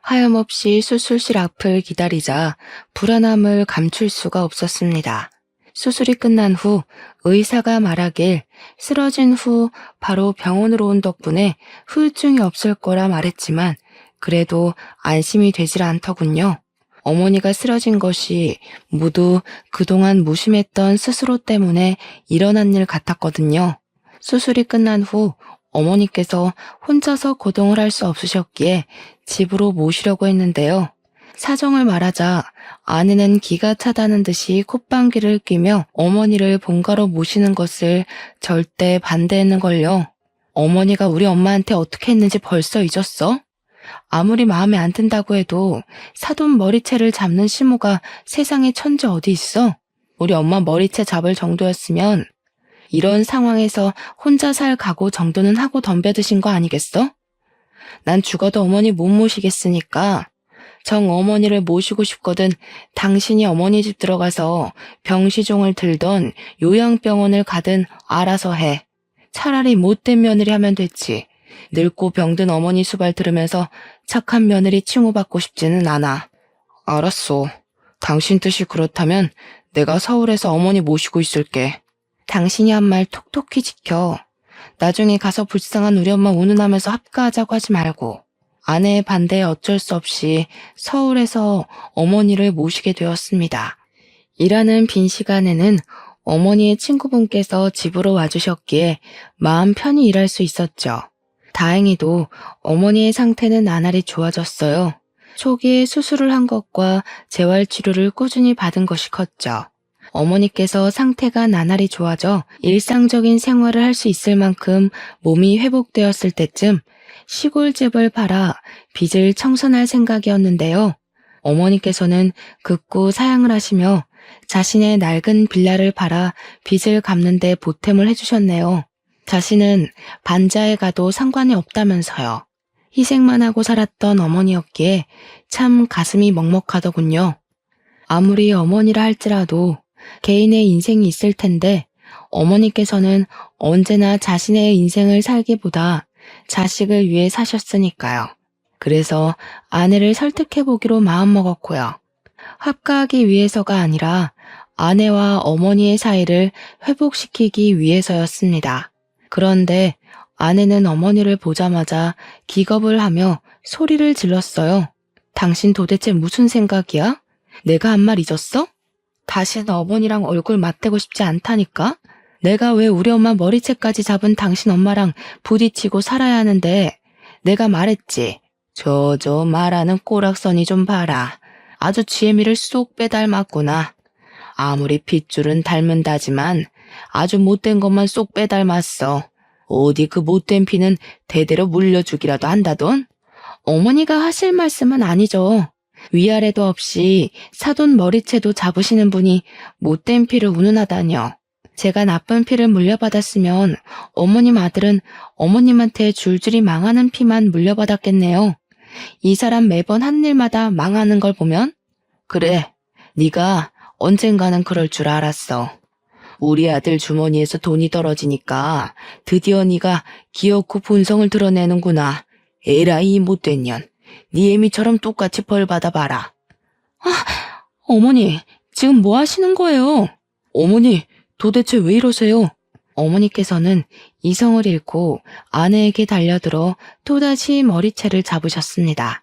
하염없이 수술실 앞을 기다리자 불안함을 감출 수가 없었습니다. 수술이 끝난 후 의사가 말하길 쓰러진 후 바로 병원으로 온 덕분에 후유증이 없을 거라 말했지만 그래도 안심이 되질 않더군요. 어머니가 쓰러진 것이 모두 그동안 무심했던 스스로 때문에 일어난 일 같았거든요. 수술이 끝난 후 어머니께서 혼자서 거동을 할 수 없으셨기에 집으로 모시려고 했는데요. 사정을 말하자 아내는 기가 차다는 듯이 콧방귀를 뀌며 어머니를 본가로 모시는 것을 절대 반대했는걸요. 어머니가 우리 엄마한테 어떻게 했는지 벌써 잊었어? 아무리 마음에 안 든다고 해도 사돈 머리채를 잡는 시모가 세상에 천재 어디 있어? 우리 엄마 머리채 잡을 정도였으면 이런 상황에서 혼자 살 각오 정도는 하고 덤벼드신 거 아니겠어? 난 죽어도 어머니 못 모시겠으니까 정 어머니를 모시고 싶거든 당신이 어머니 집 들어가서 병시종을 들던 요양병원을 가든 알아서 해. 차라리 못된 며느리 하면 됐지. 늙고 병든 어머니 수발 들으면서 착한 며느리 칭호받고 싶지는 않아. 알았어. 당신 뜻이 그렇다면 내가 서울에서 어머니 모시고 있을게. 당신이 한 말 톡톡히 지켜. 나중에 가서 불쌍한 우리 엄마 운운하면서 합가하자고 하지 말고. 아내의 반대에 어쩔 수 없이 서울에서 어머니를 모시게 되었습니다. 일하는 빈 시간에는 어머니의 친구분께서 집으로 와주셨기에 마음 편히 일할 수 있었죠. 다행히도 어머니의 상태는 나날이 좋아졌어요. 초기에 수술을 한 것과 재활치료를 꾸준히 받은 것이 컸죠. 어머니께서 상태가 나날이 좋아져 일상적인 생활을 할 수 있을 만큼 몸이 회복되었을 때쯤 시골집을 팔아 빚을 청산할 생각이었는데요. 어머니께서는 극구 사양을 하시며 자신의 낡은 빌라를 팔아 빚을 갚는 데 보탬을 해주셨네요. 자신은 반자에 가도 상관이 없다면서요. 희생만 하고 살았던 어머니였기에 참 가슴이 먹먹하더군요. 아무리 어머니라 할지라도 개인의 인생이 있을 텐데 어머니께서는 언제나 자신의 인생을 살기보다 자식을 위해 사셨으니까요. 그래서 아내를 설득해보기로 마음먹었고요. 합가하기 위해서가 아니라 아내와 어머니의 사이를 회복시키기 위해서였습니다. 그런데 아내는 어머니를 보자마자 기겁을 하며 소리를 질렀어요. 당신 도대체 무슨 생각이야? 내가 한 말 잊었어? 다시는 어머니랑 얼굴 맞대고 싶지 않다니까? 내가 왜 우리 엄마 머리채까지 잡은 당신 엄마랑 부딪히고 살아야 하는데 내가 말했지. 저 말하는 꼬락서니 좀 봐라. 아주 지혜미를 쏙 빼닮았구나. 아무리 핏줄은 닮은다지만 아주 못된 것만 쏙 빼닮았어. 어디 그 못된 피는 대대로 물려주기라도 한다돈? 어머니가 하실 말씀은 아니죠. 위아래도 없이 사돈 머리채도 잡으시는 분이 못된 피를 운운하다뇨. 제가 나쁜 피를 물려받았으면 어머님 아들은 어머님한테 줄줄이 망하는 피만 물려받았겠네요. 이 사람 매번 한 일마다 망하는 걸 보면? 그래, 네가 언젠가는 그럴 줄 알았어. 우리 아들 주머니에서 돈이 떨어지니까 드디어 네가 기어코 본성을 드러내는구나. 에라이 못된 년. 네 애미처럼 똑같이 벌 받아봐라. 어머니, 지금 뭐 하시는 거예요? 어머니, 도대체 왜 이러세요? 어머니께서는 이성을 잃고 아내에게 달려들어 또다시 머리채를 잡으셨습니다.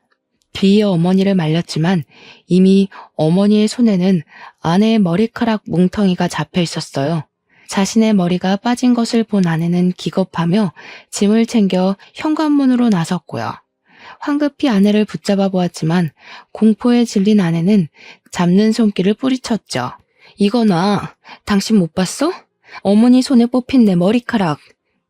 뒤이어 어머니를 말렸지만 이미 어머니의 손에는 아내의 머리카락 뭉텅이가 잡혀 있었어요. 자신의 머리가 빠진 것을 본 아내는 기겁하며 짐을 챙겨 현관문으로 나섰고요. 황급히 아내를 붙잡아 보았지만 공포에 질린 아내는 잡는 손길을 뿌리쳤죠. 이거나 당신 못 봤어? 어머니 손에 뽑힌 내 머리카락.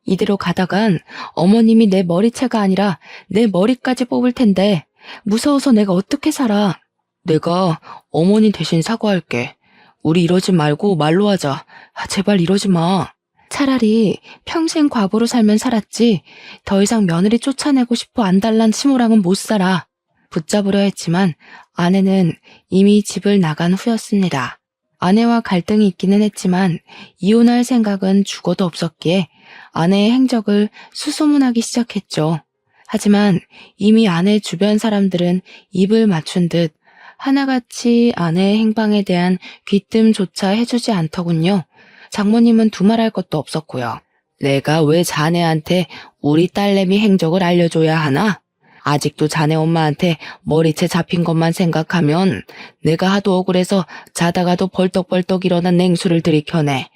이대로 가다간 어머님이 내 머리채가 아니라 내 머리까지 뽑을 텐데 무서워서 내가 어떻게 살아. 내가 어머니 대신 사과할게. 우리 이러지 말고 말로 하자. 제발 이러지 마. 차라리 평생 과부로 살면 살았지 더 이상 며느리 쫓아내고 싶어 안달난 시모랑은 못 살아. 붙잡으려 했지만 아내는 이미 집을 나간 후였습니다. 아내와 갈등이 있기는 했지만 이혼할 생각은 죽어도 없었기에 아내의 행적을 수소문하기 시작했죠. 하지만 이미 아내 주변 사람들은 입을 맞춘 듯 하나같이 아내의 행방에 대한 귀뜸조차 해주지 않더군요. 장모님은 두말할 것도 없었고요. 내가 왜 자네한테 우리 딸내미 행적을 알려줘야 하나? 아직도 자네 엄마한테 머리채 잡힌 것만 생각하면 내가 하도 억울해서 자다가도 벌떡벌떡 일어나 냉수를 들이켜내.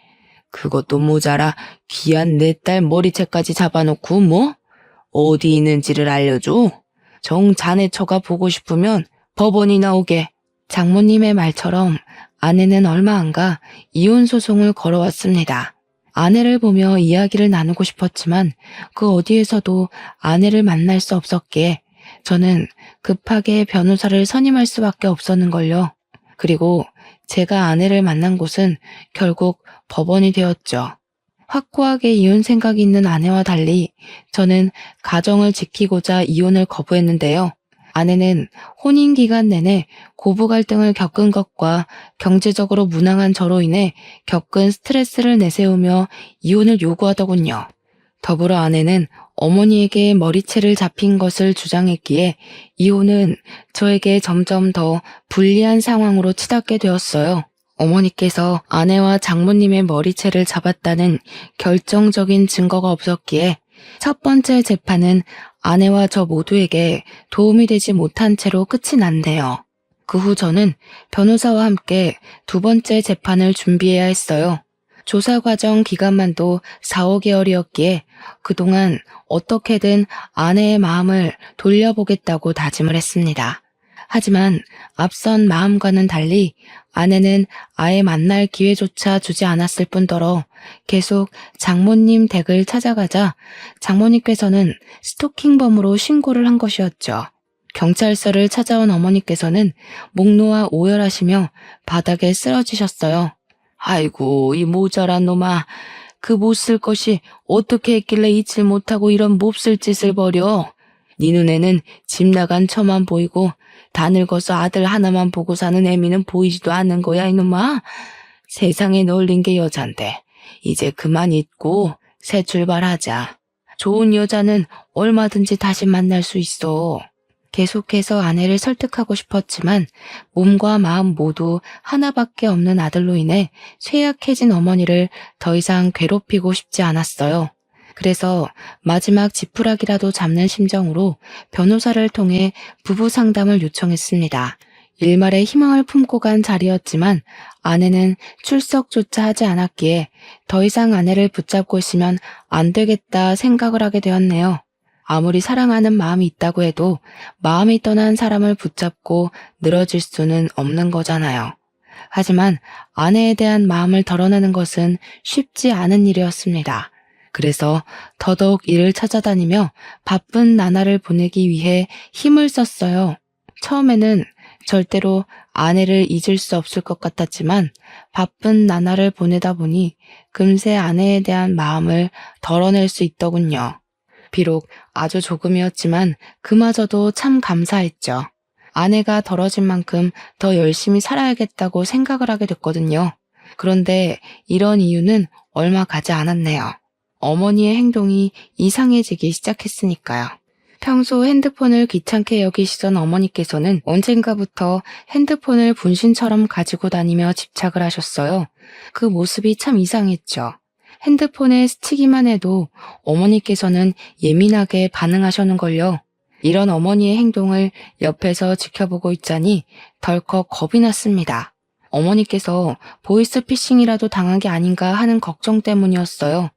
그것도 모자라 귀한 내 딸 머리채까지 잡아놓고 뭐? 어디 있는지를 알려줘? 정 자네 처가 보고 싶으면 법원이 나오게. 장모님의 말처럼 아내는 얼마 안 가 이혼 소송을 걸어왔습니다. 아내를 보며 이야기를 나누고 싶었지만 그 어디에서도 아내를 만날 수 없었기에 저는 급하게 변호사를 선임할 수밖에 없었는걸요. 그리고 제가 아내를 만난 곳은 결국 법원이 되었죠. 확고하게 이혼 생각이 있는 아내와 달리 저는 가정을 지키고자 이혼을 거부했는데요. 아내는 혼인 기간 내내 고부 갈등을 겪은 것과 경제적으로 무능한 저로 인해 겪은 스트레스를 내세우며 이혼을 요구하더군요. 더불어 아내는 어머니에게 머리채를 잡힌 것을 주장했기에 이혼은 저에게 점점 더 불리한 상황으로 치닫게 되었어요. 어머니께서 아내와 장모님의 머리채를 잡았다는 결정적인 증거가 없었기에 첫 번째 재판은 아내와 저 모두에게 도움이 되지 못한 채로 끝이 났네요. 그 후 저는 변호사와 함께 두 번째 재판을 준비해야 했어요. 조사 과정 기간만도 4, 5개월이었기에 그동안 어떻게든 아내의 마음을 돌려보겠다고 다짐을 했습니다. 하지만 앞선 마음과는 달리 아내는 아예 만날 기회조차 주지 않았을 뿐더러 계속 장모님 댁을 찾아가자 장모님께서는 스토킹범으로 신고를 한 것이었죠. 경찰서를 찾아온 어머니께서는 목 놓아 오열하시며 바닥에 쓰러지셨어요. 아이고, 이 모자란 놈아. 그 못 쓸 것이 어떻게 했길래 잊질 못하고 이런 몹쓸 짓을 벌여. 네 눈에는 집 나간 처만 보이고 다 늙어서 아들 하나만 보고 사는 애미는 보이지도 않는 거야, 이놈아. 세상에 널린 게 여잔데 이제 그만 잊고 새 출발하자. 좋은 여자는 얼마든지 다시 만날 수 있어. 계속해서 아내를 설득하고 싶었지만 몸과 마음 모두 하나밖에 없는 아들로 인해 쇠약해진 어머니를 더 이상 괴롭히고 싶지 않았어요. 그래서 마지막 지푸라기라도 잡는 심정으로 변호사를 통해 부부 상담을 요청했습니다. 일말의 희망을 품고 간 자리였지만 아내는 출석조차 하지 않았기에 더 이상 아내를 붙잡고 있으면 안 되겠다 생각을 하게 되었네요. 아무리 사랑하는 마음이 있다고 해도 마음이 떠난 사람을 붙잡고 늘어질 수는 없는 거잖아요. 하지만 아내에 대한 마음을 덜어내는 것은 쉽지 않은 일이었습니다. 그래서 더더욱 일을 찾아다니며 바쁜 나날을 보내기 위해 힘을 썼어요. 처음에는 절대로 아내를 잊을 수 없을 것 같았지만 바쁜 나날을 보내다 보니 금세 아내에 대한 마음을 덜어낼 수 있더군요. 비록 아주 조금이었지만 그마저도 참 감사했죠. 아내가 덜어진 만큼 더 열심히 살아야겠다고 생각을 하게 됐거든요. 그런데 이런 이유는 얼마 가지 않았네요. 어머니의 행동이 이상해지기 시작했으니까요. 평소 핸드폰을 귀찮게 여기시던 어머니께서는 언젠가부터 핸드폰을 분신처럼 가지고 다니며 집착을 하셨어요. 그 모습이 참 이상했죠. 핸드폰에 스치기만 해도 어머니께서는 예민하게 반응하셨는걸요. 이런 어머니의 행동을 옆에서 지켜보고 있자니 덜컥 겁이 났습니다. 어머니께서 보이스피싱이라도 당한 게 아닌가 하는 걱정 때문이었어요.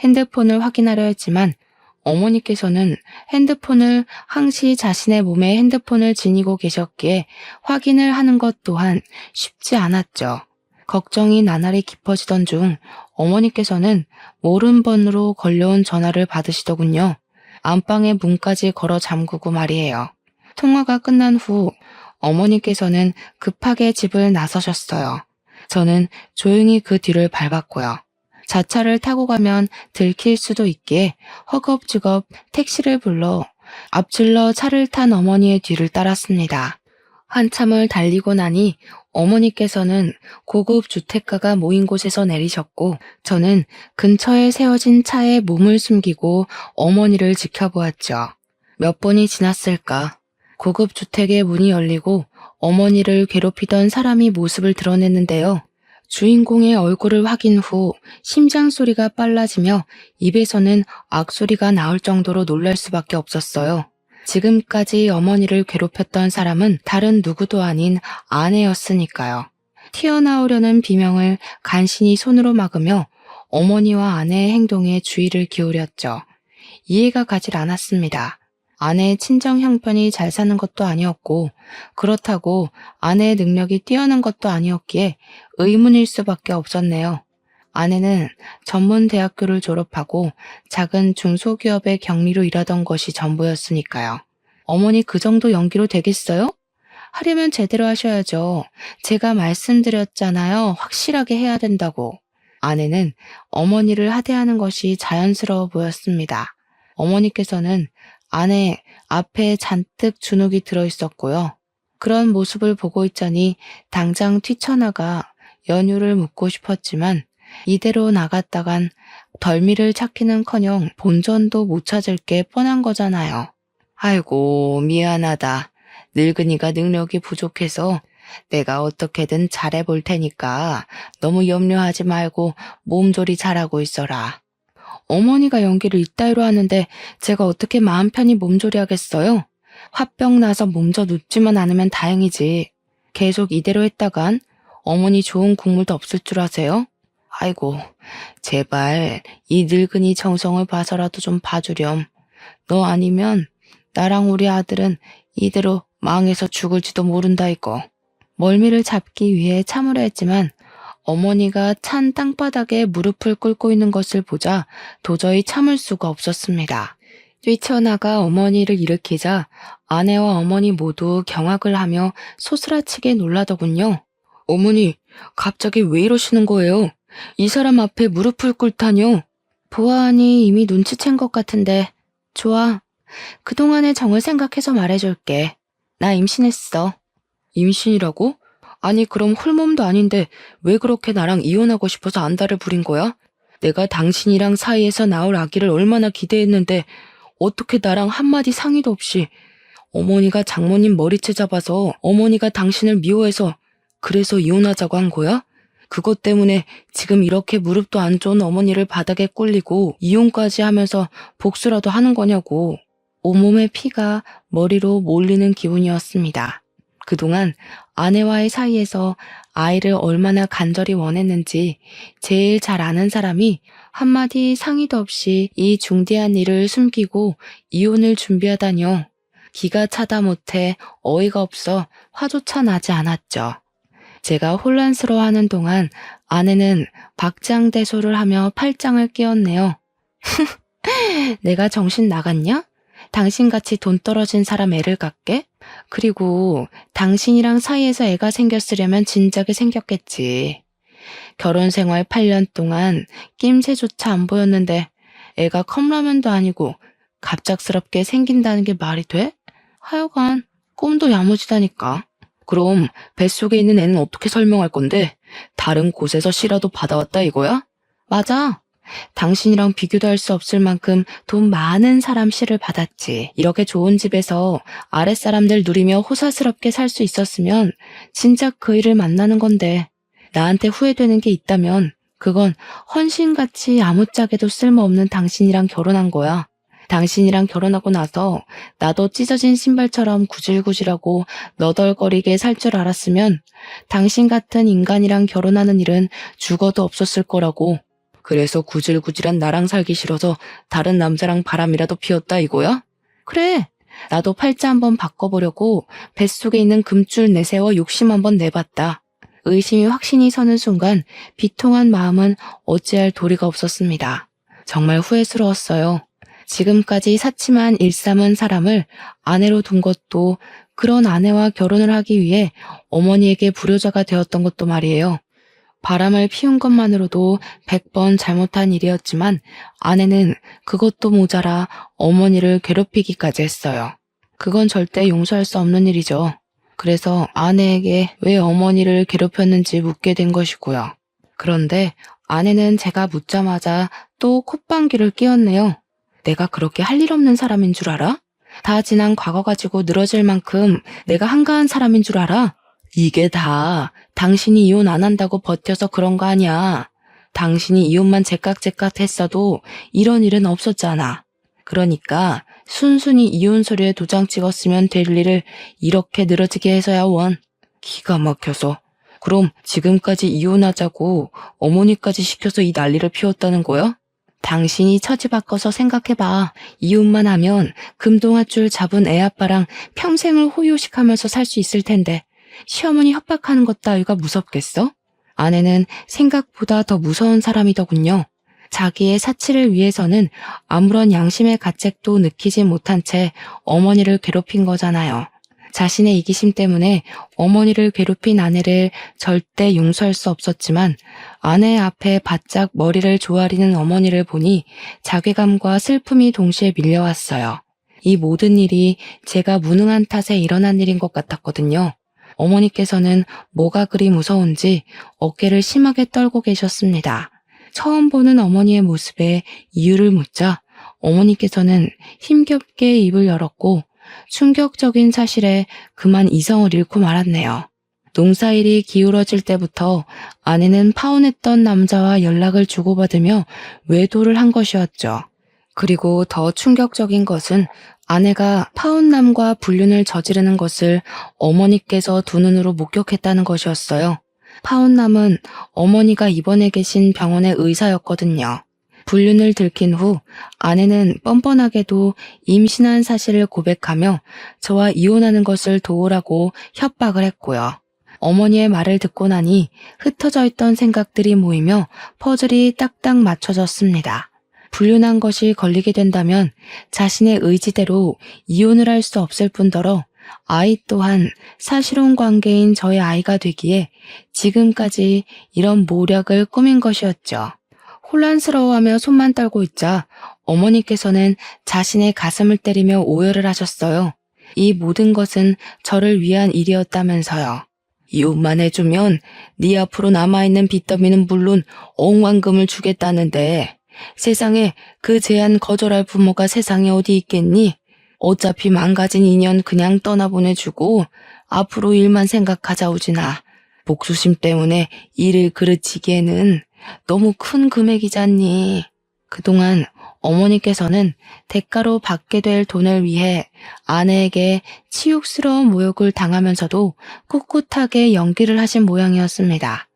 핸드폰을 확인하려 했지만 어머니께서는 핸드폰을 항시 자신의 몸에 핸드폰을 지니고 계셨기에 확인을 하는 것 또한 쉽지 않았죠. 걱정이 나날이 깊어지던 중 어머니께서는 모른 번호로 걸려온 전화를 받으시더군요. 안방에 문까지 걸어 잠그고 말이에요. 통화가 끝난 후 어머니께서는 급하게 집을 나서셨어요. 저는 조용히 그 뒤를 밟았고요. 자차를 타고 가면 들킬 수도 있기에 허겁지겁 택시를 불러 앞질러 차를 탄 어머니의 뒤를 따랐습니다. 한참을 달리고 나니 어머니께서는 고급 주택가가 모인 곳에서 내리셨고 저는 근처에 세워진 차에 몸을 숨기고 어머니를 지켜보았죠. 몇 번이 지났을까. 고급 주택의 문이 열리고 어머니를 괴롭히던 사람이 모습을 드러냈는데요. 주인공의 얼굴을 확인 후 심장 소리가 빨라지며 입에서는 악소리가 나올 정도로 놀랄 수밖에 없었어요. 지금까지 어머니를 괴롭혔던 사람은 다른 누구도 아닌 아내였으니까요. 튀어나오려는 비명을 간신히 손으로 막으며 어머니와 아내의 행동에 주의를 기울였죠. 이해가 가질 않았습니다. 아내의 친정 형편이 잘 사는 것도 아니었고 그렇다고 아내의 능력이 뛰어난 것도 아니었기에 의문일 수밖에 없었네요. 아내는 전문 대학교를 졸업하고 작은 중소기업의 경리로 일하던 것이 전부였으니까요. 어머니 그 정도 연기로 되겠어요? 하려면 제대로 하셔야죠. 제가 말씀드렸잖아요. 확실하게 해야 된다고. 아내는 어머니를 하대하는 것이 자연스러워 보였습니다. 어머니께서는 아내 앞에 잔뜩 주눅이 들어있었고요. 그런 모습을 보고 있자니 당장 뛰쳐나가 연유를 묻고 싶었지만 이대로 나갔다간 덜미를 찾기는커녕 본전도 못 찾을 게 뻔한 거잖아요. 아이고 미안하다. 늙은이가 능력이 부족해서 내가 어떻게든 잘해볼 테니까 너무 염려하지 말고 몸조리 잘하고 있어라. 어머니가 연기를 이따위로 하는데 제가 어떻게 마음 편히 몸조리 하겠어요? 화병 나서 몸져 눕지만 않으면 다행이지. 계속 이대로 했다간 어머니 좋은 국물도 없을 줄 아세요? 아이고, 제발 이 늙은이 정성을 봐서라도 좀 봐주렴. 너 아니면 나랑 우리 아들은 이대로 망해서 죽을지도 모른다 이거. 멀미를 잡기 위해 참으려 했지만 어머니가 찬 땅바닥에 무릎을 꿇고 있는 것을 보자 도저히 참을 수가 없었습니다. 뛰쳐나가 어머니를 일으키자 아내와 어머니 모두 경악을 하며 소스라치게 놀라더군요. 어머니, 갑자기 왜 이러시는 거예요? 이 사람 앞에 무릎을 꿇다뇨? 보아하니 이미 눈치챈 것 같은데. 좋아. 그동안의 정을 생각해서 말해줄게. 나 임신했어. 임신이라고? 아니 그럼 홀몸도 아닌데 왜 그렇게 나랑 이혼하고 싶어서 안달을 부린 거야? 내가 당신이랑 사이에서 나올 아기를 얼마나 기대했는데 어떻게 나랑 한마디 상의도 없이 어머니가 장모님 머리채 잡아서 어머니가 당신을 미워해서 그래서 이혼하자고 한 거야? 그것 때문에 지금 이렇게 무릎도 안 좋은 어머니를 바닥에 꿀리고 이혼까지 하면서 복수라도 하는 거냐고. 온몸의 피가 머리로 몰리는 기분이었습니다. 그동안 아내와의 사이에서 아이를 얼마나 간절히 원했는지 제일 잘 아는 사람이 한마디 상의도 없이 이 중대한 일을 숨기고 이혼을 준비하다뇨. 기가 차다 못해 어이가 없어 화조차 나지 않았죠. 제가 혼란스러워하는 동안 아내는 박장대소를 하며 팔짱을 끼웠네요. 내가 정신 나갔냐? 당신같이 돈 떨어진 사람 애를 갖게? 그리고 당신이랑 사이에서 애가 생겼으려면 진작에 생겼겠지. 결혼 생활 8년 동안 낌새조차 안 보였는데 애가 컵라면도 아니고 갑작스럽게 생긴다는 게 말이 돼? 하여간 꿈도 야무지다니까. 그럼 뱃속에 있는 애는 어떻게 설명할 건데? 다른 곳에서 씨라도 받아왔다 이거야? 맞아. 당신이랑 비교도 할 수 없을 만큼 돈 많은 사람 씨를 받았지. 이렇게 좋은 집에서 아랫사람들 누리며 호사스럽게 살 수 있었으면 진작 그 일을 만나는 건데 나한테 후회되는 게 있다면 그건 헌신같이 아무짝에도 쓸모없는 당신이랑 결혼한 거야. 당신이랑 결혼하고 나서 나도 찢어진 신발처럼 구질구질하고 너덜거리게 살 줄 알았으면 당신 같은 인간이랑 결혼하는 일은 죽어도 없었을 거라고. 그래서 구질구질한 나랑 살기 싫어서 다른 남자랑 바람이라도 피웠다 이거야? 그래. 나도 팔자 한번 바꿔보려고 뱃속에 있는 금줄 내세워 욕심 한번 내봤다. 의심이 확신이 서는 순간 비통한 마음은 어찌할 도리가 없었습니다. 정말 후회스러웠어요. 지금까지 사치만 일삼은 사람을 아내로 둔 것도 그런 아내와 결혼을 하기 위해 어머니에게 불효자가 되었던 것도 말이에요. 바람을 피운 것만으로도 100번 잘못한 일이었지만 아내는 그것도 모자라 어머니를 괴롭히기까지 했어요. 그건 절대 용서할 수 없는 일이죠. 그래서 아내에게 왜 어머니를 괴롭혔는지 묻게 된 것이고요. 그런데 아내는 제가 묻자마자 또 콧방귀를 뀌었네요. 내가 그렇게 할 일 없는 사람인 줄 알아? 다 지난 과거 가지고 늘어질 만큼 내가 한가한 사람인 줄 알아? 이게 다 당신이 이혼 안 한다고 버텨서 그런 거 아니야. 당신이 이혼만 제깍제깍 했어도 이런 일은 없었잖아. 그러니까 순순히 이혼 서류에 도장 찍었으면 될 일을 이렇게 늘어지게 해서야 원. 기가 막혀서. 그럼 지금까지 이혼하자고 어머니까지 시켜서 이 난리를 피웠다는 거야? 당신이 처지 바꿔서 생각해봐. 이혼만 하면 금동아줄 잡은 애아빠랑 평생을 호요식하면서 살 수 있을 텐데 시어머니 협박하는 것 따위가 무섭겠어? 아내는 생각보다 더 무서운 사람이더군요. 자기의 사치를 위해서는 아무런 양심의 가책도 느끼지 못한 채 어머니를 괴롭힌 거잖아요. 자신의 이기심 때문에 어머니를 괴롭힌 아내를 절대 용서할 수 없었지만 아내 앞에 바짝 머리를 조아리는 어머니를 보니 자괴감과 슬픔이 동시에 밀려왔어요. 이 모든 일이 제가 무능한 탓에 일어난 일인 것 같았거든요. 어머니께서는 뭐가 그리 무서운지 어깨를 심하게 떨고 계셨습니다. 처음 보는 어머니의 모습에 이유를 묻자 어머니께서는 힘겹게 입을 열었고 충격적인 사실에 그만 이성을 잃고 말았네요. 농사일이 기울어질 때부터 아내는 파혼했던 남자와 연락을 주고받으며 외도를 한 것이었죠. 그리고 더 충격적인 것은 아내가 파혼남과 불륜을 저지르는 것을 어머니께서 두 눈으로 목격했다는 것이었어요. 파혼남은 어머니가 입원해 계신 병원의 의사였거든요. 불륜을 들킨 후 아내는 뻔뻔하게도 임신한 사실을 고백하며 저와 이혼하는 것을 도우라고 협박을 했고요. 어머니의 말을 듣고 나니 흩어져 있던 생각들이 모이며 퍼즐이 딱딱 맞춰졌습니다. 불륜한 것이 걸리게 된다면 자신의 의지대로 이혼을 할 수 없을 뿐더러 아이 또한 사실혼 관계인 저의 아이가 되기에 지금까지 이런 모략을 꾸민 것이었죠. 혼란스러워하며 손만 떨고 있자 어머니께서는 자신의 가슴을 때리며 오열을 하셨어요. 이 모든 것은 저를 위한 일이었다면서요. 이혼만 해주면 네 앞으로 남아있는 빚더미는 물론 억만금을 주겠다는데 세상에 그 제안 거절할 부모가 세상에 어디 있겠니? 어차피 망가진 인연 그냥 떠나보내주고 앞으로 일만 생각하자 우진아. 복수심 때문에 일을 그르치기에는 너무 큰 금액이잖니. 그동안 어머니께서는 대가로 받게 될 돈을 위해 아내에게 치욕스러운 모욕을 당하면서도 꿋꿋하게 연기를 하신 모양이었습니다.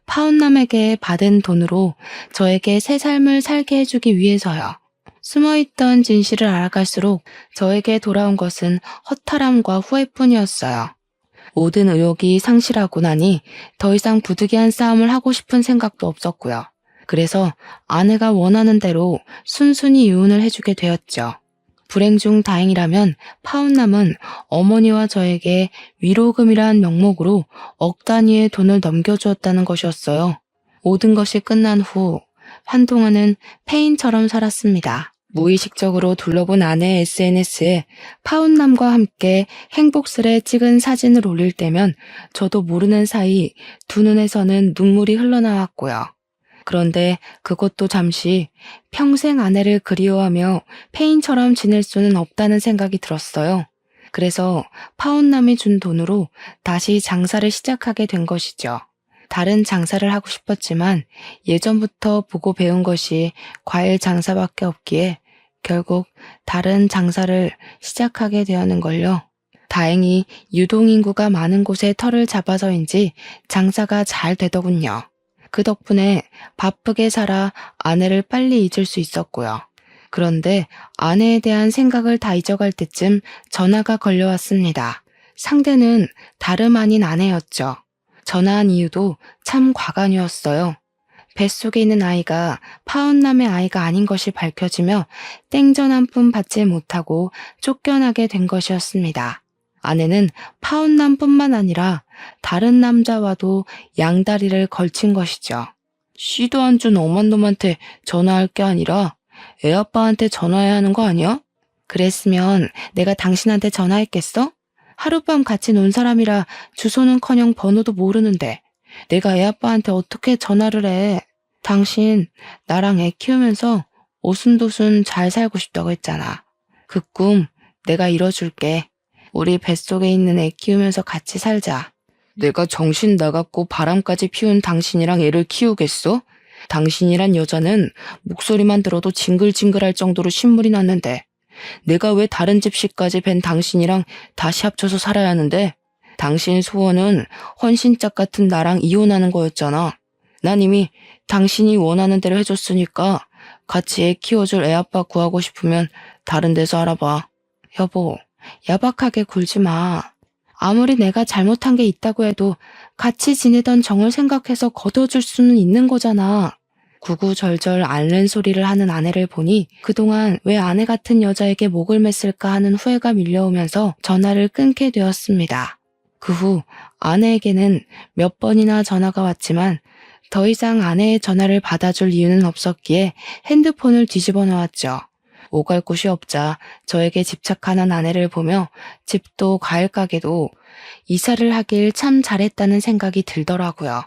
파혼남에게 받은 돈으로 저에게 새 삶을 살게 해주기 위해서요. 숨어있던 진실을 알아갈수록 저에게 돌아온 것은 허탈함과 후회뿐이었어요. 모든 의욕이 상실하고 나니 더 이상 부득이한 싸움을 하고 싶은 생각도 없었고요. 그래서 아내가 원하는 대로 순순히 이혼을 해주게 되었죠. 불행 중 다행이라면 파혼남은 어머니와 저에게 위로금이란 명목으로 억 단위의 돈을 넘겨주었다는 것이었어요. 모든 것이 끝난 후 한동안은 폐인처럼 살았습니다. 무의식적으로 둘러본 아내의 SNS에 파혼남과 함께 행복스레 찍은 사진을 올릴 때면 저도 모르는 사이 두 눈에서는 눈물이 흘러나왔고요. 그런데 그것도 잠시 평생 아내를 그리워하며 폐인처럼 지낼 수는 없다는 생각이 들었어요. 그래서 파혼남이 준 돈으로 다시 장사를 시작하게 된 것이죠. 다른 장사를 하고 싶었지만 예전부터 보고 배운 것이 과일 장사밖에 없기에 결국 다른 장사를 시작하게 되었는걸요. 다행히 유동인구가 많은 곳에 터를 잡아서인지 장사가 잘 되더군요. 그 덕분에 바쁘게 살아 아내를 빨리 잊을 수 있었고요. 그런데 아내에 대한 생각을 다 잊어갈 때쯤 전화가 걸려왔습니다. 상대는 다름 아닌 아내였죠. 전화한 이유도 참 과간이었어요. 뱃속에 있는 아이가 파혼남의 아이가 아닌 것이 밝혀지며 땡전 한 푼 받지 못하고 쫓겨나게 된 것이었습니다. 아내는 파혼남뿐만 아니라 다른 남자와도 양다리를 걸친 것이죠. 씨도 안 준 엄한 놈한테 전화할 게 아니라 애아빠한테 전화해야 하는 거 아니야? 그랬으면 내가 당신한테 전화했겠어? 하룻밤 같이 논 사람이라 주소는커녕 번호도 모르는데 내가 애아빠한테 어떻게 전화를 해. 당신 나랑 애 키우면서 오순도순 잘 살고 싶다고 했잖아. 그 꿈 내가 이뤄줄게. 우리 뱃속에 있는 애 키우면서 같이 살자. 내가 정신 나갔고 바람까지 피운 당신이랑 애를 키우겠어? 당신이란 여자는 목소리만 들어도 징글징글할 정도로 신물이 났는데 내가 왜 다른 집시까지 뵌 당신이랑 다시 합쳐서 살아야 하는데? 당신 소원은 헌신짝 같은 나랑 이혼하는 거였잖아. 난 이미 당신이 원하는 대로 해줬으니까 같이 애 키워줄 애 아빠 구하고 싶으면 다른 데서 알아봐. 여보, 야박하게 굴지 마. 아무리 내가 잘못한 게 있다고 해도 같이 지내던 정을 생각해서 걷어줄 수는 있는 거잖아. 구구절절 앓는 소리를 하는 아내를 보니 그동안 왜 아내 같은 여자에게 목을 맸을까 하는 후회가 밀려오면서 전화를 끊게 되었습니다. 그 후 아내에게는 몇 번이나 전화가 왔지만 더 이상 아내의 전화를 받아줄 이유는 없었기에 핸드폰을 뒤집어 놓았죠. 오갈 곳이 없자 저에게 집착하는 아내를 보며 집도 과일 가게도 이사를 하길 참 잘했다는 생각이 들더라고요.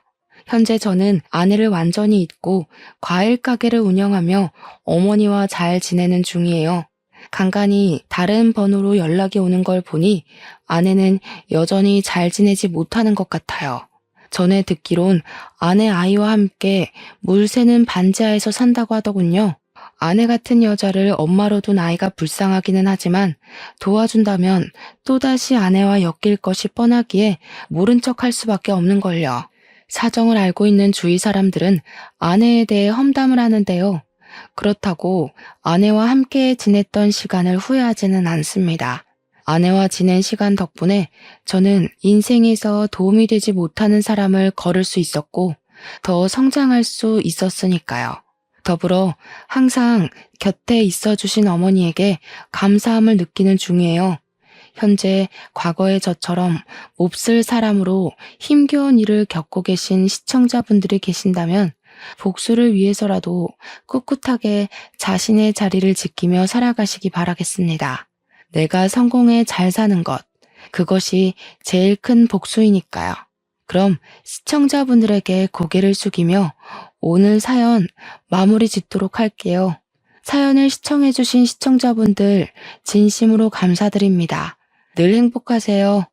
현재 저는 아내를 완전히 잊고 과일 가게를 운영하며 어머니와 잘 지내는 중이에요. 간간히 다른 번호로 연락이 오는 걸 보니 아내는 여전히 잘 지내지 못하는 것 같아요. 전에 듣기론 아내 아이와 함께 물 새는 반지하에서 산다고 하더군요. 아내 같은 여자를 엄마로 둔 아이가 불쌍하기는 하지만 도와준다면 또다시 아내와 엮일 것이 뻔하기에 모른 척 할 수밖에 없는걸요. 사정을 알고 있는 주위 사람들은 아내에 대해 험담을 하는데요. 그렇다고 아내와 함께 지냈던 시간을 후회하지는 않습니다. 아내와 지낸 시간 덕분에 저는 인생에서 도움이 되지 못하는 사람을 걸을 수 있었고 더 성장할 수 있었으니까요. 더불어 항상 곁에 있어주신 어머니에게 감사함을 느끼는 중이에요. 현재 과거의 저처럼 몹쓸 사람으로 힘겨운 일을 겪고 계신 시청자분들이 계신다면 복수를 위해서라도 꿋꿋하게 자신의 자리를 지키며 살아가시기 바라겠습니다. 내가 성공해 잘 사는 것, 그것이 제일 큰 복수이니까요. 그럼 시청자분들에게 고개를 숙이며 오늘 사연 마무리 짓도록 할게요. 사연을 시청해주신 시청자분들 진심으로 감사드립니다. 늘 행복하세요.